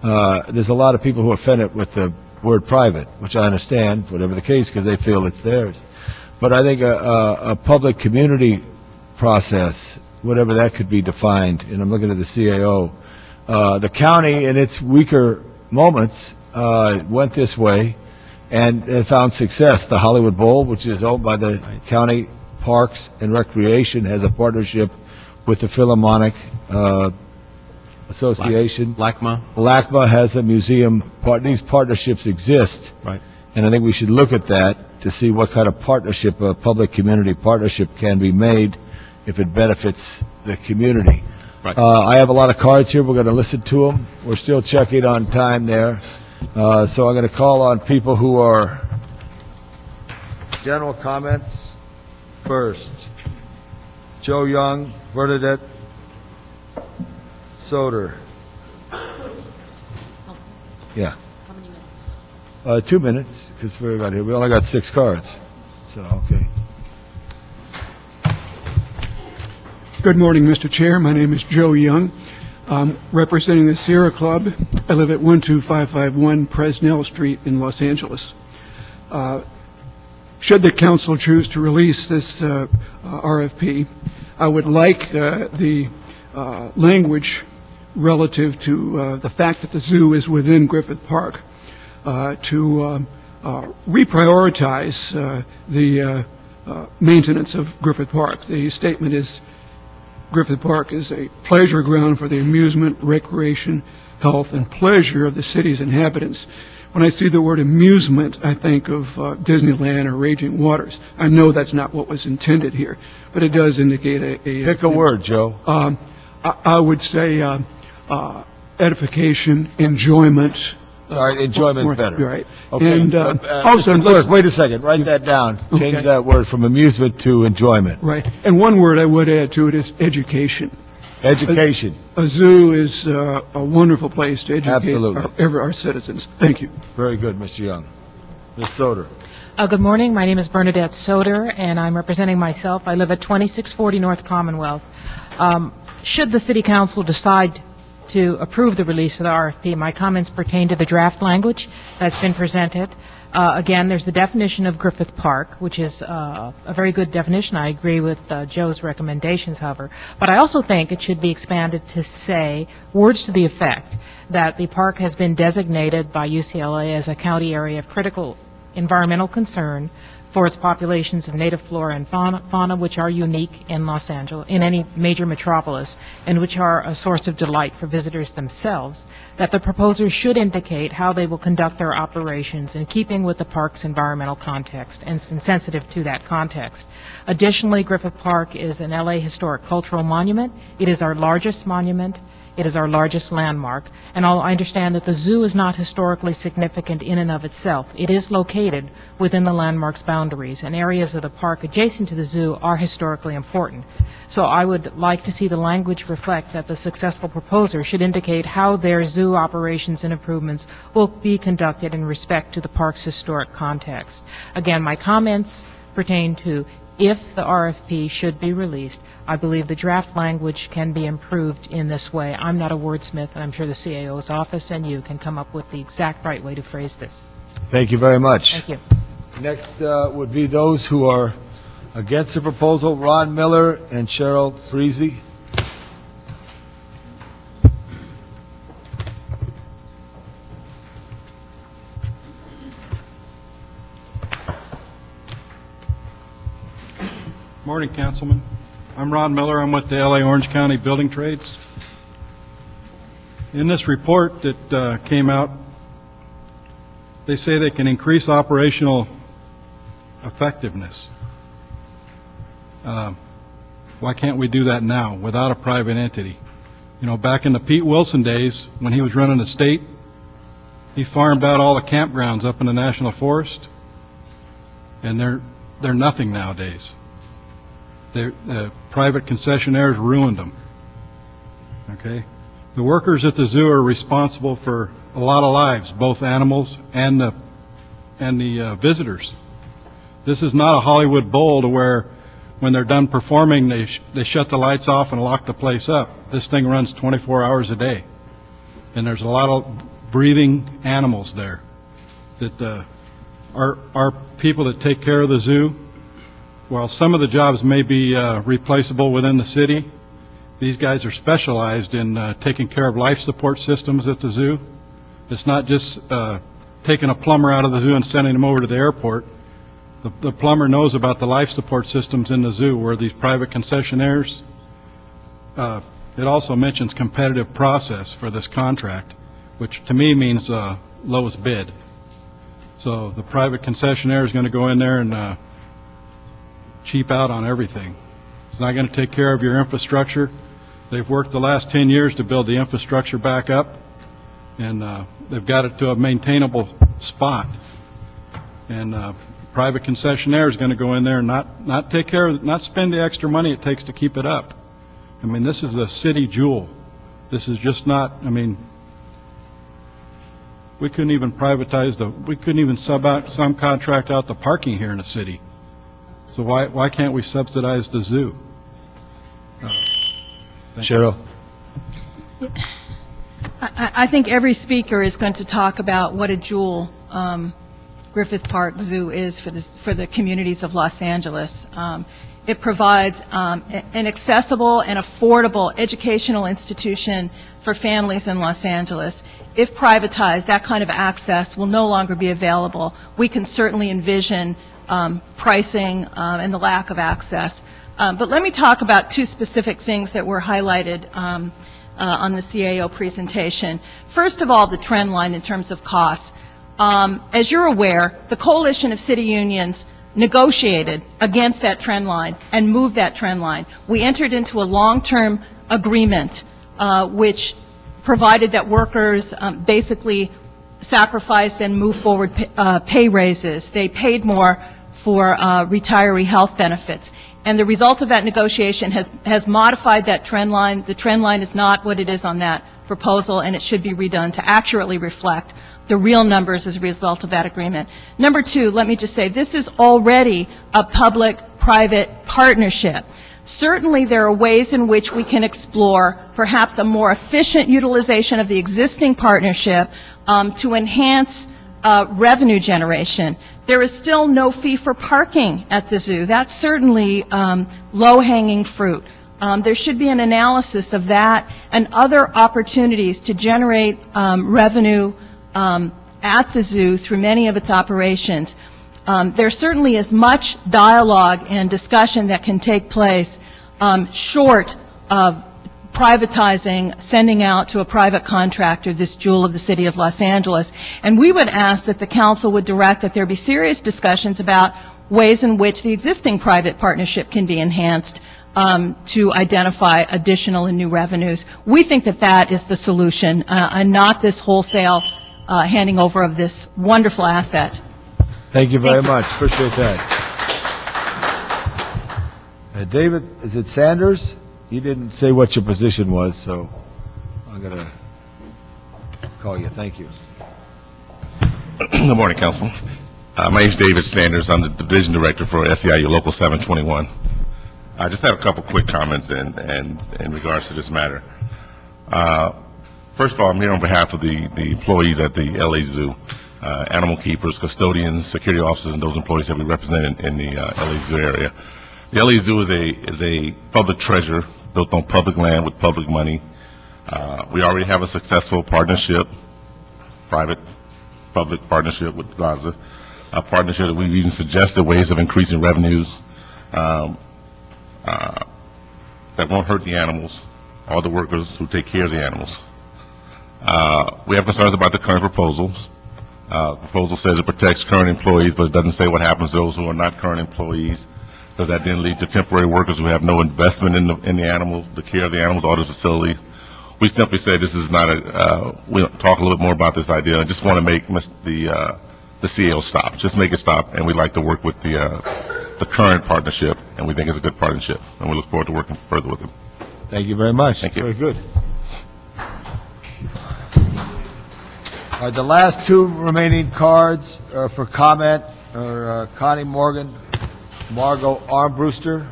Speaker 1: there's a lot of people who are offended with the word private, which I understand, whatever the case, because they feel it's theirs. But I think a public-community process, whatever that could be defined, and I'm looking at the CAO, the county in its weaker moments went this way and found success. The Hollywood Bowl, which is owned by the county Parks and Recreation has a partnership with the Philharmonic Association.
Speaker 13: LACMA.
Speaker 1: LACMA has a museum. These partnerships exist.
Speaker 13: Right.
Speaker 1: And I think we should look at that to see what kind of partnership, a public-community partnership can be made if it benefits the community.
Speaker 13: Right.
Speaker 1: I have a lot of cards here. We're going to listen to them. We're still checking on time there. So I'm going to call on people who are general comments first. Joe Young, Bernadette Soder. Yeah. 2 minutes, because we're about here. We only got 6 cards. So, okay.
Speaker 14: Good morning, Mr. Chair. My name is Joe Young. Representing the Sierra Club. I live at 12551 Presnell Street in Los Angeles. Should the council choose to release this RFP, I would like the language relative to the fact that the zoo is within Griffith Park to reprioritize the maintenance of Griffith Park. The statement is Griffith Park is a pleasure ground for the amusement, recreation, health, and pleasure of the city's inhabitants. When I see the word amusement, I think of Disneyland or Raging Waters. I know that's not what was intended here, but it does indicate a
Speaker 1: Pick a word, Joe.
Speaker 14: I would say edification, enjoyment.
Speaker 1: All right, enjoyment's better.
Speaker 14: Right.
Speaker 1: Okay.
Speaker 14: And
Speaker 1: also, Clerk, wait a second. Write that down. Change that word from amusement to enjoyment.
Speaker 14: Right. And one word I would add to it is education.
Speaker 1: Education.
Speaker 14: A zoo is a wonderful place to educate
Speaker 1: Absolutely.
Speaker 14: our citizens. Thank you.
Speaker 1: Very good, Mr. Young. Ms. Soder.
Speaker 15: Good morning. My name is Bernadette Soder, and I'm representing myself. I live at 2640 North Commonwealth. Should the City Council decide to approve the release of the RFP, my comments pertain to the draft language that's been presented. Again, there's the definition of Griffith Park, which is a very good definition. I agree with Joe's recommendations, however. But I also think it should be expanded to say words to the effect that the park has been designated by UCLA as a county area of critical environmental concern for its populations of native flora and fauna, which are unique in Los Angeles, in any major metropolis, and which are a source of delight for visitors themselves, that the proposers should indicate how they will conduct their operations in keeping with the park's environmental context and sensitive to that context. Additionally, Griffith Park is an LA Historic Cultural Monument. It is our largest monument. It is our largest landmark, and I understand that the zoo is not historically significant in and of itself. It is located within the landmark's boundaries, and areas of the park adjacent to the zoo are historically important. So I would like to see the language reflect that the successful proposer should indicate how their zoo operations and improvements will be conducted in respect to the park's historic context. Again, my comments pertain to if the RFP should be released. I believe the draft language can be improved in this way. I'm not a wordsmith, and I'm sure the CAO's office and you can come up with the exact right way to phrase this.
Speaker 1: Thank you very much.
Speaker 15: Thank you.
Speaker 1: Next would be those who are against the proposal, Ron Miller and Cheryl Freese.
Speaker 16: Morning, Councilman. I'm Ron Miller. I'm with the LA Orange County Building Trades. In this report that came out, they say they can increase operational effectiveness. Why can't we do that now without a private entity? You know, back in the Pete Wilson days, when he was running the state, he farmed out all the campgrounds up in the National Forest, and they're nothing nowadays. The private concessionaires ruined them. Okay? The workers at the zoo are responsible for a lot of lives, both animals and the visitors. This is not a Hollywood Bowl to where when they're done performing, they shut the lights off and lock the place up. This thing runs 24 hours a day. And there's a lot of breathing animals there that our people that take care of the zoo. While some of the jobs may be replaceable within the city, these guys are specialized in taking care of life support systems at the zoo. It's not just taking a plumber out of the zoo and sending him over to the airport. The plumber knows about the life support systems in the zoo, where these private concessionaires, it also mentions competitive process for this contract, which to me means lowest bid. So the private concessionaire is going to go in there and cheap out on everything. It's not going to take care of your infrastructure. They've worked the last 10 years to build the infrastructure back up, and they've got it to a maintainable spot. And private concessionaire is going to go in there and not take care of, not spend the extra money it takes to keep it up. I mean, this is a city jewel. This is just not, I mean, we couldn't even we couldn't even subcontract out the parking here in the city. So why can't we subsidize the zoo?
Speaker 1: Cheryl?
Speaker 9: I think every speaker is going to talk about what a jewel Griffith Park Zoo is for the communities of Los Angeles. It provides an accessible and affordable educational institution for families in Los Angeles. If privatized, that kind of access will no longer be available. We can certainly envision pricing and the lack of access. But let me talk about two specific things that were highlighted on the CAO presentation. First of all, the trend line in terms of costs. As you're aware, the Coalition of City Unions negotiated against that trend line and moved that trend line. We entered into a long-term agreement which provided that workers basically sacrificed and moved forward pay raises. They paid more for retiree health benefits. And the result of that negotiation has modified that trend line. The trend line is not what it is on that proposal, and it should be redone to accurately reflect the real numbers as a result of that agreement. Number two, let me just say, this is already a public-private partnership. Certainly there are ways in which we can explore perhaps a more efficient utilization of the existing partnership to enhance revenue generation. There is still no fee for parking at the zoo. That's certainly low-hanging fruit. There should be an analysis of that and other opportunities to generate revenue at the zoo through many of its operations. There certainly is much dialogue and discussion that can take place short of privatizing, sending out to a private contractor this jewel of the city of Los Angeles. And we would ask that the council would direct that there be serious discussions about ways in which the existing private partnership can be enhanced to identify additional and new revenues. We think that that is the solution and not this wholesale handing over of this wonderful asset.
Speaker 1: Thank you very much. Appreciate that. David, is it Sanders? You didn't say what your position was, so I'm going to call you. Thank you.
Speaker 17: Good morning, Council. My name is David Sanders. I'm the Division Director for SEIU Local 721. I just have a couple quick comments in regards to this matter. First of all, I'm here on behalf of the employees at the LA Zoo, animal keepers, custodians, security officers, and those employees that we represent in the LA Zoo area. The LA Zoo is a public treasure built on public land with public money. We already have a successful partnership, private-public partnership with Gaza, a partnership that we've even suggested ways of increasing revenues that won't hurt the animals or the workers who take care of the animals. We have concerns about the current proposals. The proposal says it protects current employees, but it doesn't say what happens to those who are not current employees. Does that then lead to temporary workers who have no investment in the animals, the care of the animals, or the facilities? We simply say this is not we'll talk a little bit more about this idea. I just want to make the CAO stop. Just make it stop, and we'd like to work with the current partnership, and we think it's a good partnership, and we look forward to working further with them.
Speaker 1: Thank you very much.
Speaker 17: Thank you.
Speaker 1: Very good. All right, the last two remaining cards are for comment are Connie Morgan, Margot Armbruster.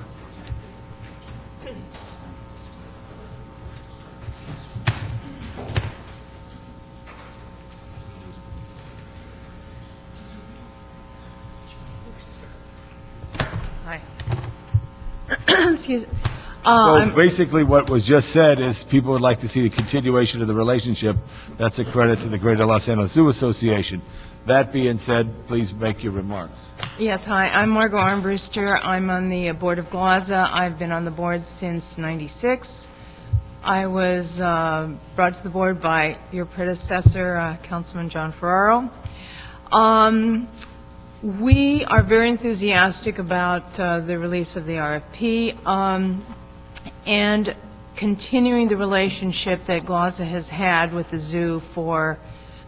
Speaker 9: Hi. Excuse me.
Speaker 1: So basically what was just said is people would like to see the continuation of the relationship. That's a credit to the Greater Los Angeles Zoo Association. That being said, please make your remarks.
Speaker 18: Yes, hi, I'm Margot Armbruster. I'm on the Board of GLAZA. I've been on the board since '96. I was brought to the board by your predecessor, Councilman John Ferraro. We are very enthusiastic about the release of the RFP and continuing the relationship that GLAZA has had with the zoo for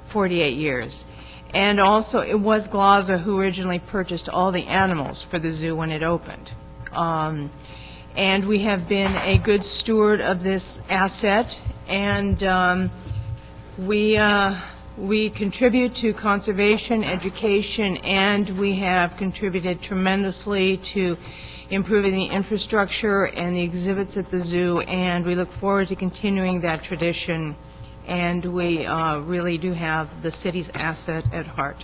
Speaker 18: 48 years. And also, it was GLAZA who originally purchased all the animals for the zoo when it opened. And we have been a good steward of this asset, and we contribute to conservation, education, and we have contributed tremendously to improving the infrastructure and the exhibits at the zoo, and we look forward to continuing that tradition. And we really do have the city's asset at heart.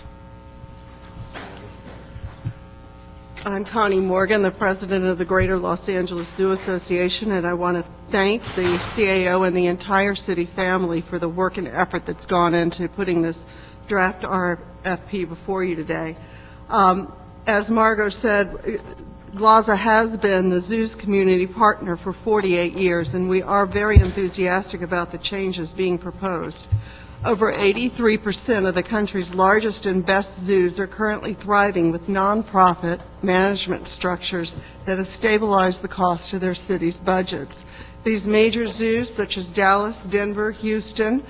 Speaker 19: I'm Connie Morgan, the president of the Greater Los Angeles Zoo Association, and I want to thank the CAO and the entire city family for the work and effort that's gone into putting this draft RFP before you today. As Margot said, GLAZA has been the zoo's community partner for 48 years, and we are very enthusiastic about the changes being proposed. Over 83% of the country's largest and best zoos are currently thriving with nonprofit management structures that have stabilized the cost of their city's budgets. These major zoos, such as Dallas, Denver, Houston,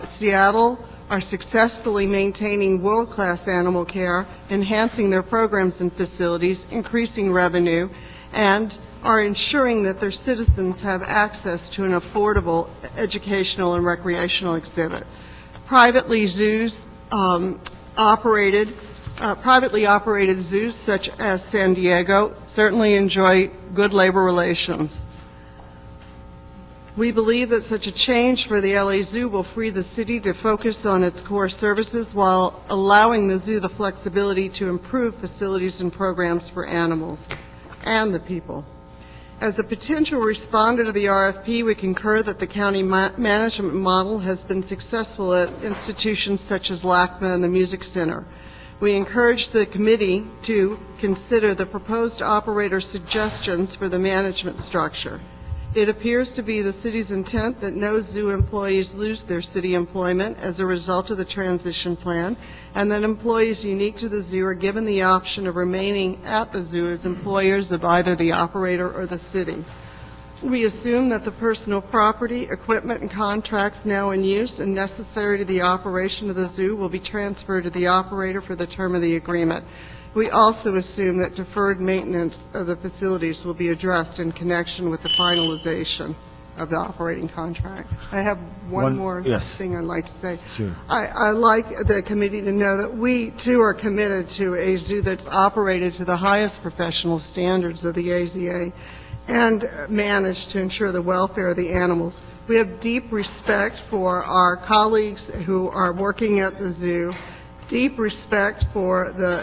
Speaker 19: Seattle, are successfully maintaining world-class animal care, enhancing their programs and facilities, increasing revenue, and are ensuring that their citizens have access to an affordable educational and recreational exhibit. Privately operated zoos such as San Diego certainly enjoy good labor relations. We believe that such a change for the LA Zoo will free the city to focus on its core services while allowing the zoo the flexibility to improve facilities and programs for animals and the people. As a potential responder to the RFP, we concur that the county management model has been successful at institutions such as LACMA and the Music Center. We encourage the committee to consider the proposed operator suggestions for the management structure. It appears to be the city's intent that no zoo employees lose their city employment as a result of the transition plan, and that employees unique to the zoo are given the option of remaining at the zoo as employers of either the operator or the city. We assume that the personal property, equipment, and contracts now in use and necessary to the operation of the zoo will be transferred to the operator for the term of the agreement. We also assume that deferred maintenance of the facilities will be addressed in connection with the finalization of the operating contract. I have one more thing I'd like to say.
Speaker 1: Sure.
Speaker 19: I like the committee to know that we, too, are committed to a zoo that's operated to the highest professional standards of the AZA and managed to ensure the welfare of the animals. We have deep respect for our colleagues who are working at the zoo, deep respect for the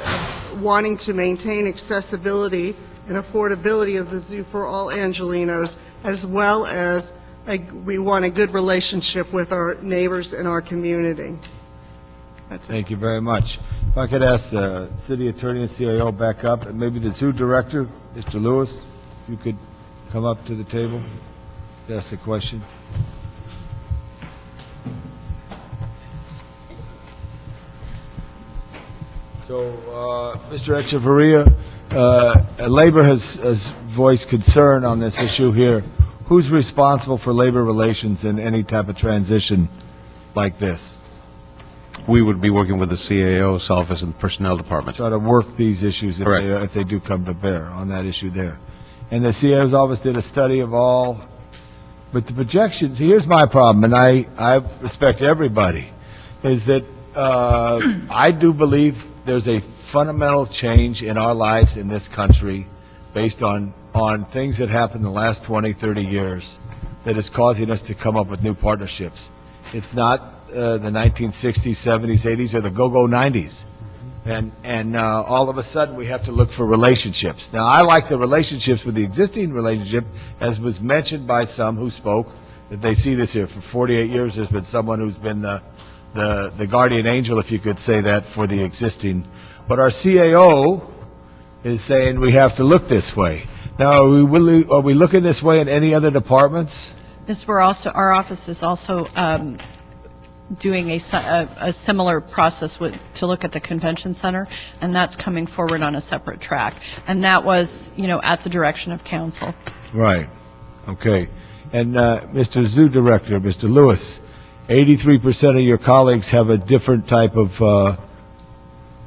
Speaker 19: wanting to maintain accessibility and affordability of the zoo for all Angelenos, as well as we want a good relationship with our neighbors and our community.
Speaker 1: Thank you very much. If I could ask the city attorney and CAO back up, and maybe the zoo director, Mr. Lewis, if you could come up to the table, ask the question. So, Mr. Echeverria, Labor has voiced concern on this issue here. Who's responsible for labor relations in any type of transition like this?
Speaker 13: We would be working with the CAO's office and the personnel department.
Speaker 1: Try to work these issues if they do come to bear on that issue there. And the CAO's office did a study of all, but the projections, here's my problem, and I respect everybody, is that I do believe there's a fundamental change in our lives in this country based on things that happened in the last 20, 30 years that is causing us to come up with new partnerships. It's not the 1960s, 70s, 80s, or the go-go 90s. And all of a sudden we have to look for relationships. Now, I like the relationships with the existing relationship, as was mentioned by some who spoke, that they see this here. For 48 years, there's been someone who's been the the guardian angel, if you could say that, for the existing. But our CAO is saying we have to look this way. Now, are we looking this way in any other departments?
Speaker 12: Our office is also doing a similar process to look at the convention center, and that's coming forward on a separate track. And that was, at the direction of council.
Speaker 1: Right. Okay. And Mr. Zoo Director, Mr. Lewis, 83% of your colleagues have a different type of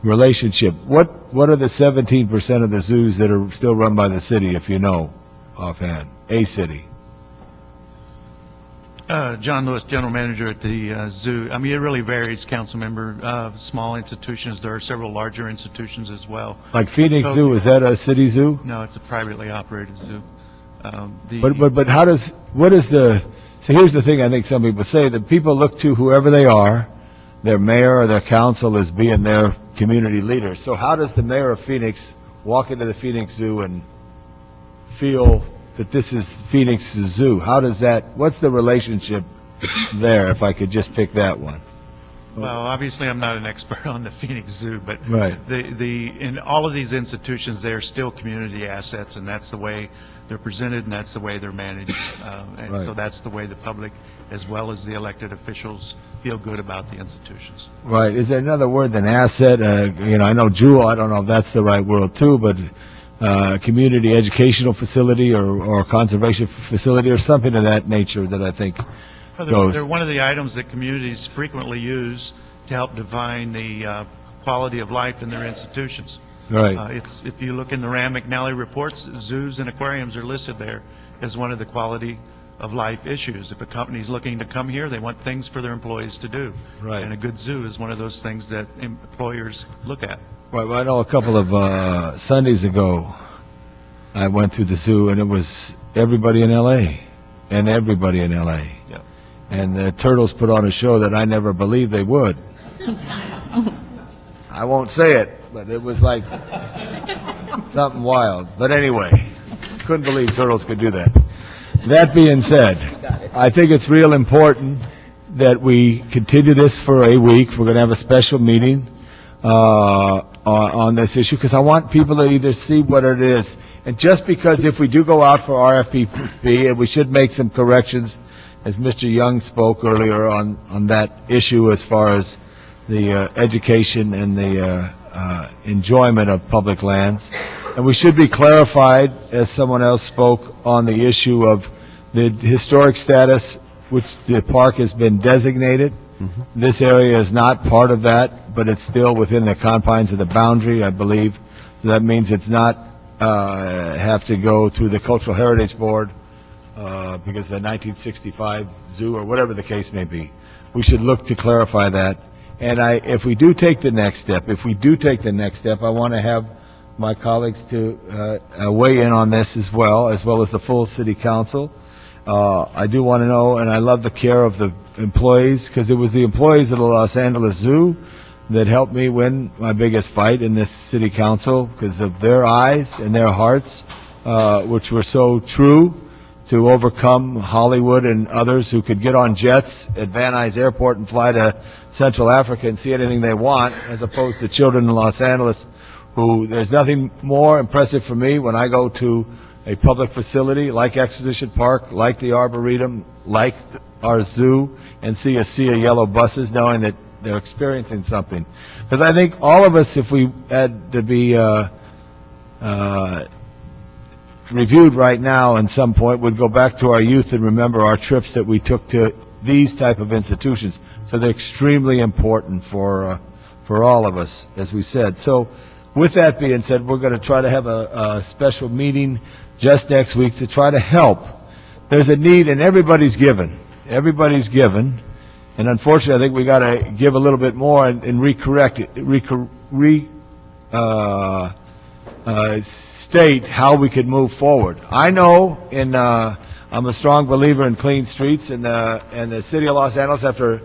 Speaker 1: relationship. What are the 17% of the zoos that are still run by the city, if you know offhand? A city.
Speaker 20: John Lewis, General Manager at the zoo. I mean, it really varies, council member. Small institutions, there are several larger institutions as well.
Speaker 1: Like Phoenix Zoo, is that a city zoo?
Speaker 20: No, it's a privately operated zoo.
Speaker 1: But how does, so here's the thing I think some people say, that people look to whoever they are, their mayor or their council as being their community leader. So how does the mayor of Phoenix walk into the Phoenix Zoo and feel that this is Phoenix Zoo? How does that, what's the relationship there, if I could just pick that one?
Speaker 20: Well, obviously, I'm not an expert on the Phoenix Zoo, but
Speaker 1: right.
Speaker 20: In all of these institutions, they're still community assets, and that's the way they're presented, and that's the way they're managed. And
Speaker 1: Right.
Speaker 20: so that's the way the public, as well as the elected officials, feel good about the institutions.
Speaker 1: Right. Is there another word than asset? I know Jewel, I don't know if that's the right word too, but community educational facility or conservation facility or something of that nature that I think goes.
Speaker 20: They're one of the items that communities frequently use to help define the quality of life in their institutions.
Speaker 1: Right.
Speaker 20: If you look in the Rand McNally reports, zoos and aquariums are listed there as one of the quality of life issues. If a company's looking to come here, they want things for their employees to do.
Speaker 1: Right.
Speaker 20: And a good zoo is one of those things that employers look at.
Speaker 1: Right. Well, I know a couple of Sundays ago, I went to the zoo and it was everybody in L.A. and everybody in L.A.
Speaker 20: Yep.
Speaker 1: And the turtles put on a show that I never believed they would. I won't say it, but it was like something wild. But anyway, couldn't believe turtles could do that. That being said, I think it's real important that we continue this for a week. We're going to have a special meeting on this issue because I want people to either see what it is. And just because if we do go out for RFP, and we should make some corrections, as Mr. Young spoke earlier on that issue as far as the education and the enjoyment of public lands. And we should be clarified, as someone else spoke, on the issue of the historic status, which the park has been designated. Mm-hmm. This area is not part of that, but it's still within the confines of the boundary, I believe. So that means it's not have to go through the Cultural Heritage Board because the 1965 zoo or whatever the case may be. We should look to clarify that. And if we do take the next step, I want to have my colleagues to weigh in on this as well as the full city council. I do want to know, and I love the care of the employees, because it was the employees of the Los Angeles Zoo that helped me win my biggest fight in this city council, because of their eyes and their hearts, which were so true, to overcome Hollywood and others who could get on jets at Van Nuys Airport and fly to Central Africa and see anything they want, as opposed to children in Los Angeles who, there's nothing more impressive for me when I go to a public facility like Exposition Park, like the Arboretum, like our zoo, and see a sea of yellow buses, knowing that they're experiencing something. Because I think all of us, if we had to be reviewed right now in some point, would go back to our youth and remember our trips that we took to these type of institutions. So they're extremely important for all of us, as we said. So with that being said, we're going to try to have a special meeting just next week to try to help. There's a need, and everybody's given. Everybody's given. And unfortunately, I think we got to give a little bit more and state how we could move forward. I know I'm a strong believer in clean streets, and the city of Los Angeles, after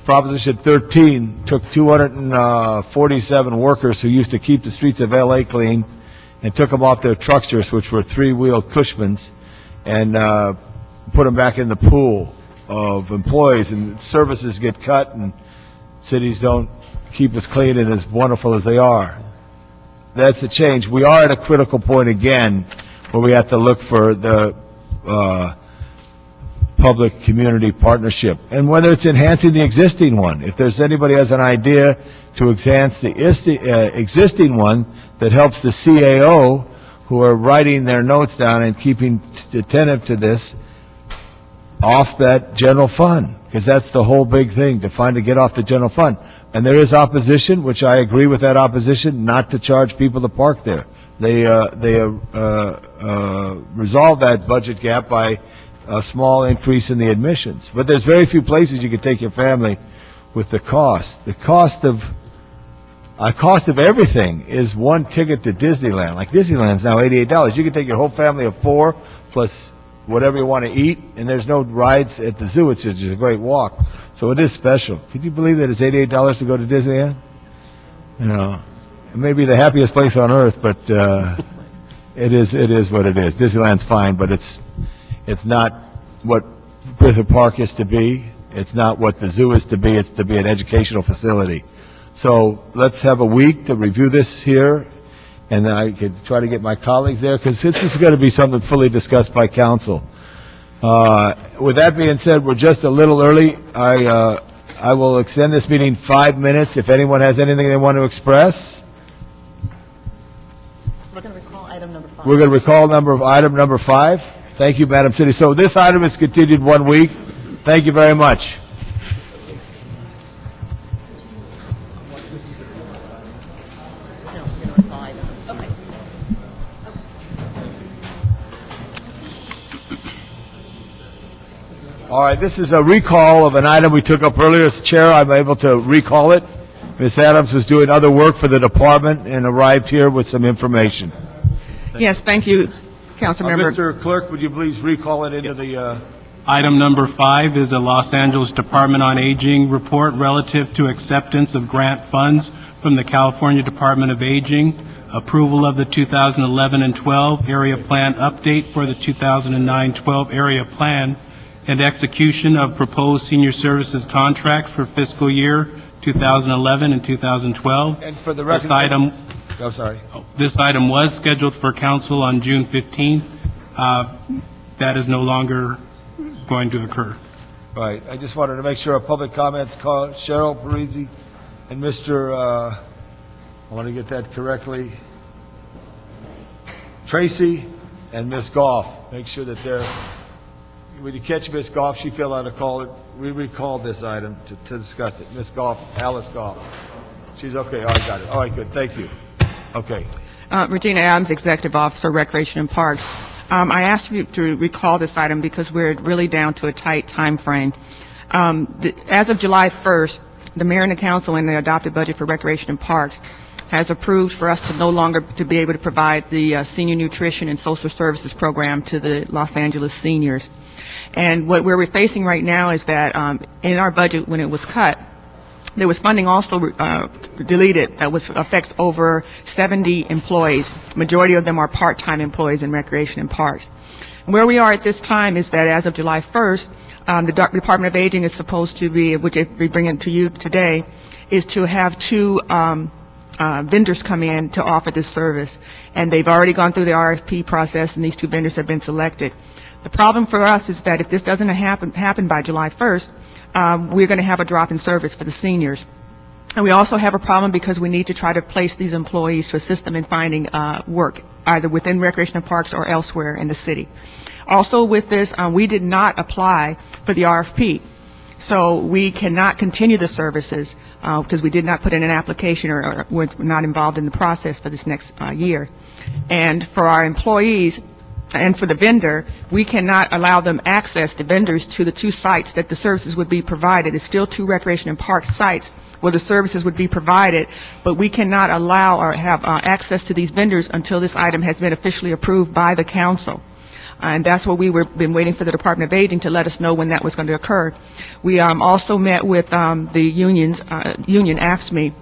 Speaker 1: Proposition 13, took 247 workers who used to keep the streets of L.A. clean and took them off their trucksters, which were three-wheeled Cushmans, and put them back in the pool of employees, and services get cut, and cities don't keep as clean and as wonderful as they are. That's a change. We are at a critical point again where we have to look for the public-community partnership, and whether it's enhancing the existing one. If there's anybody has an idea to enhance the existing one that helps the CAO, who are writing their notes down and keeping attentive to this, off that general fund, because that's the whole big thing, to get off the general fund. And there is opposition, which I agree with that opposition, not to charge people to park there. They resolved that budget gap by a small increase in the admissions. But there's very few places you can take your family with the cost. The cost of everything is one ticket to Disneyland. Like Disneyland's now $88. You can take your whole family of 4 plus whatever you want to eat, and there's no rides at the zoo. It's just a great walk. So it is special. Can you believe that it's $88 to go to Disneyland? You know, it may be the happiest place on earth, but it is what it is. Disneyland's fine, but it's not what Griffith Park is to be. It's not what the zoo is to be. It's to be an educational facility. So let's have a week to review this here, and then I could try to get my colleagues there, because this is going to be something fully discussed by council. With that being said, we're just a little early. I will extend this meeting 5 minutes. If anyone has anything they want to express.
Speaker 5: We're going to recall item number 5.
Speaker 1: We're going to recall item number 5. Thank you, Madam City. So this item is continued 1 week. Thank you very much. All right, this is a recall of an item we took up earlier. As chair, I'm able to recall it. Ms. Adams was doing other work for the department and arrived here with some information.
Speaker 21: Yes, thank you, Councilmember.
Speaker 1: Mr. Clerk, would you please recall it into the...
Speaker 2: Item number 5 is a Los Angeles Department on Aging report relative to acceptance of grant funds from the California Department of Aging, approval of the 2011 and 12 area plan update for the 2009-12 area plan, and execution of proposed senior services contracts for fiscal year 2011 and 2012.
Speaker 1: And for the record...
Speaker 2: This item was scheduled for council on June 15th. That is no longer going to occur.
Speaker 1: Right. I just wanted to make sure our public comments, Cheryl Parisi and Mr. I want to get that correctly, Tracy and Ms. Goff. Make sure that they're... When you catch Ms. Goff, she filled out a call. We recalled this item to discuss it. Ms. Goff, Alice Goff. She's okay. All right, got it. All right, good. Thank you. Okay.
Speaker 21: Regina Adams, Executive Officer, Recreation and Parks. I asked you to recall this item because we're really down to a tight time frame. As of July 1st, the mayor and the council in the adopted budget for Recreation and Parks has approved for us to no longer to be able to provide the senior nutrition and social services program to the Los Angeles seniors. And what we're facing right now is that in our budget, when it was cut, there was funding also deleted that affects over 70 employees. Majority of them are part-time employees in Recreation and Parks. Where we are at this time is that as of July 1st, the Department of Aging is supposed to be, which we bring it to you today, is to have 2 vendors come in to offer this service. And they've already gone through the RFP process, and these 2 vendors have been selected. The problem for us is that if this doesn't happen by July 1st, we're going to have a drop in service for the seniors. And we also have a problem because we need to try to place these employees to assist them in finding work, either within Recreation and Parks or elsewhere in the city. Also with this, we did not apply for the RFP. So we cannot continue the services because we did not put in an application or we're not involved in the process for this next year. And for our employees, and for the vendor, we cannot allow them access, the vendors, to the 2 sites that the services would be provided. It's still 2 Recreation and Park sites where the services would be provided, but we cannot allow or have access to these vendors until this item has been officially approved by the council. And that's what been waiting for the Department of Aging to let us know when that was going to occur. We also met with the unions. Union asked me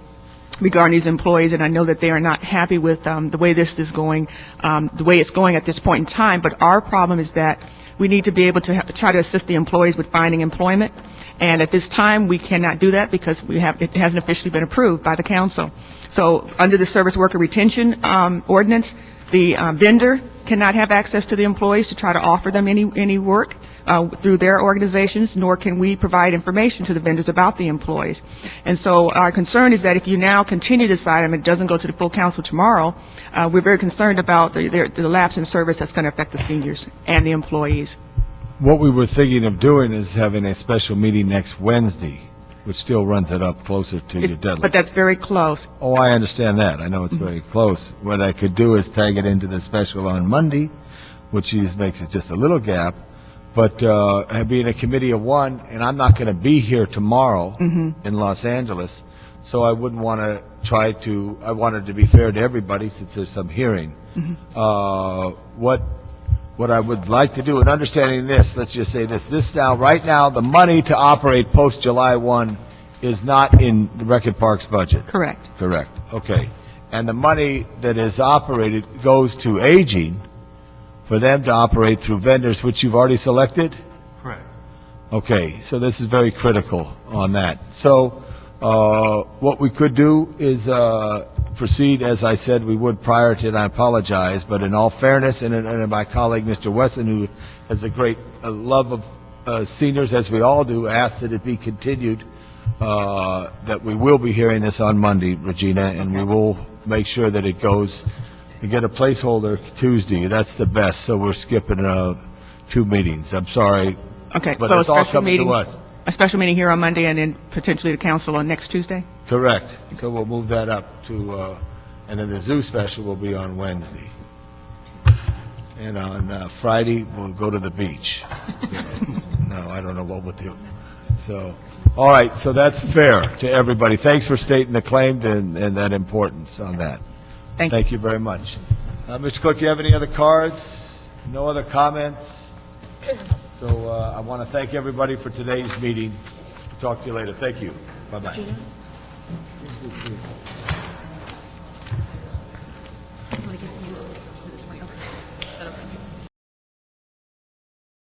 Speaker 21: regarding these employees, and I know that they are not happy with the way this is going, the way it's going at this point in time. But our problem is that we need to be able to try to assist the employees with finding employment. And at this time, we cannot do that because it hasn't officially been approved by the council. So under the service worker retention ordinance, the vendor cannot have access to the employees to try to offer them any work through their organizations, nor can we provide information to the vendors about the employees. And so our concern is that if you now continue this item, it doesn't go to the full council tomorrow, we're very concerned about the lapse in service that's going to affect the seniors and the employees.
Speaker 1: What we were thinking of doing is having a special meeting next Wednesday, which still runs it up closer to your deadline.
Speaker 21: But that's very close.
Speaker 1: Oh, I understand that. I know it's very close. What I could do is tag it into the special on Monday, which makes it just a little gap. But being a committee of one, and I'm not going to be here tomorrow in Los Angeles, so I wouldn't want to I wanted to be fair to everybody since there's some hearing. What I would like to do, in understanding this, let's just say this now, right now, the money to operate post-July 1 is not in the Rec and Parks budget.
Speaker 21: Correct.
Speaker 1: Correct. Okay. And the money that is operated goes to aging for them to operate through vendors, which you've already selected?
Speaker 20: Correct.
Speaker 1: Okay, so this is very critical on that. So what we could do is proceed, as I said we would prior to, and I apologize, but in all fairness, and my colleague, Mr. Wesson, who has a great love of seniors, as we all do, asked that it be continued, that we will be hearing this on Monday, Regina, and we will make sure that it goes. We get a placeholder Tuesday. That's the best. So we're skipping 2 meetings. I'm sorry.
Speaker 21: Okay.
Speaker 1: But
Speaker 21: So
Speaker 1: it's all coming to us.
Speaker 21: a special meeting here on Monday and then potentially the council on next Tuesday?
Speaker 1: Correct. So we'll move that up to, and then the zoo special will be on Wednesday. And on Friday, we'll go to the beach. So, no, I don't know what we'll do. So, all right, so that's fair to everybody. Thanks for stating the claim and that importance on that. Thank you very much. Mr. Cook, you have any other cards? No other comments? So I want to thank everybody for today's meeting. Talk to you later. Thank you. Bye-bye.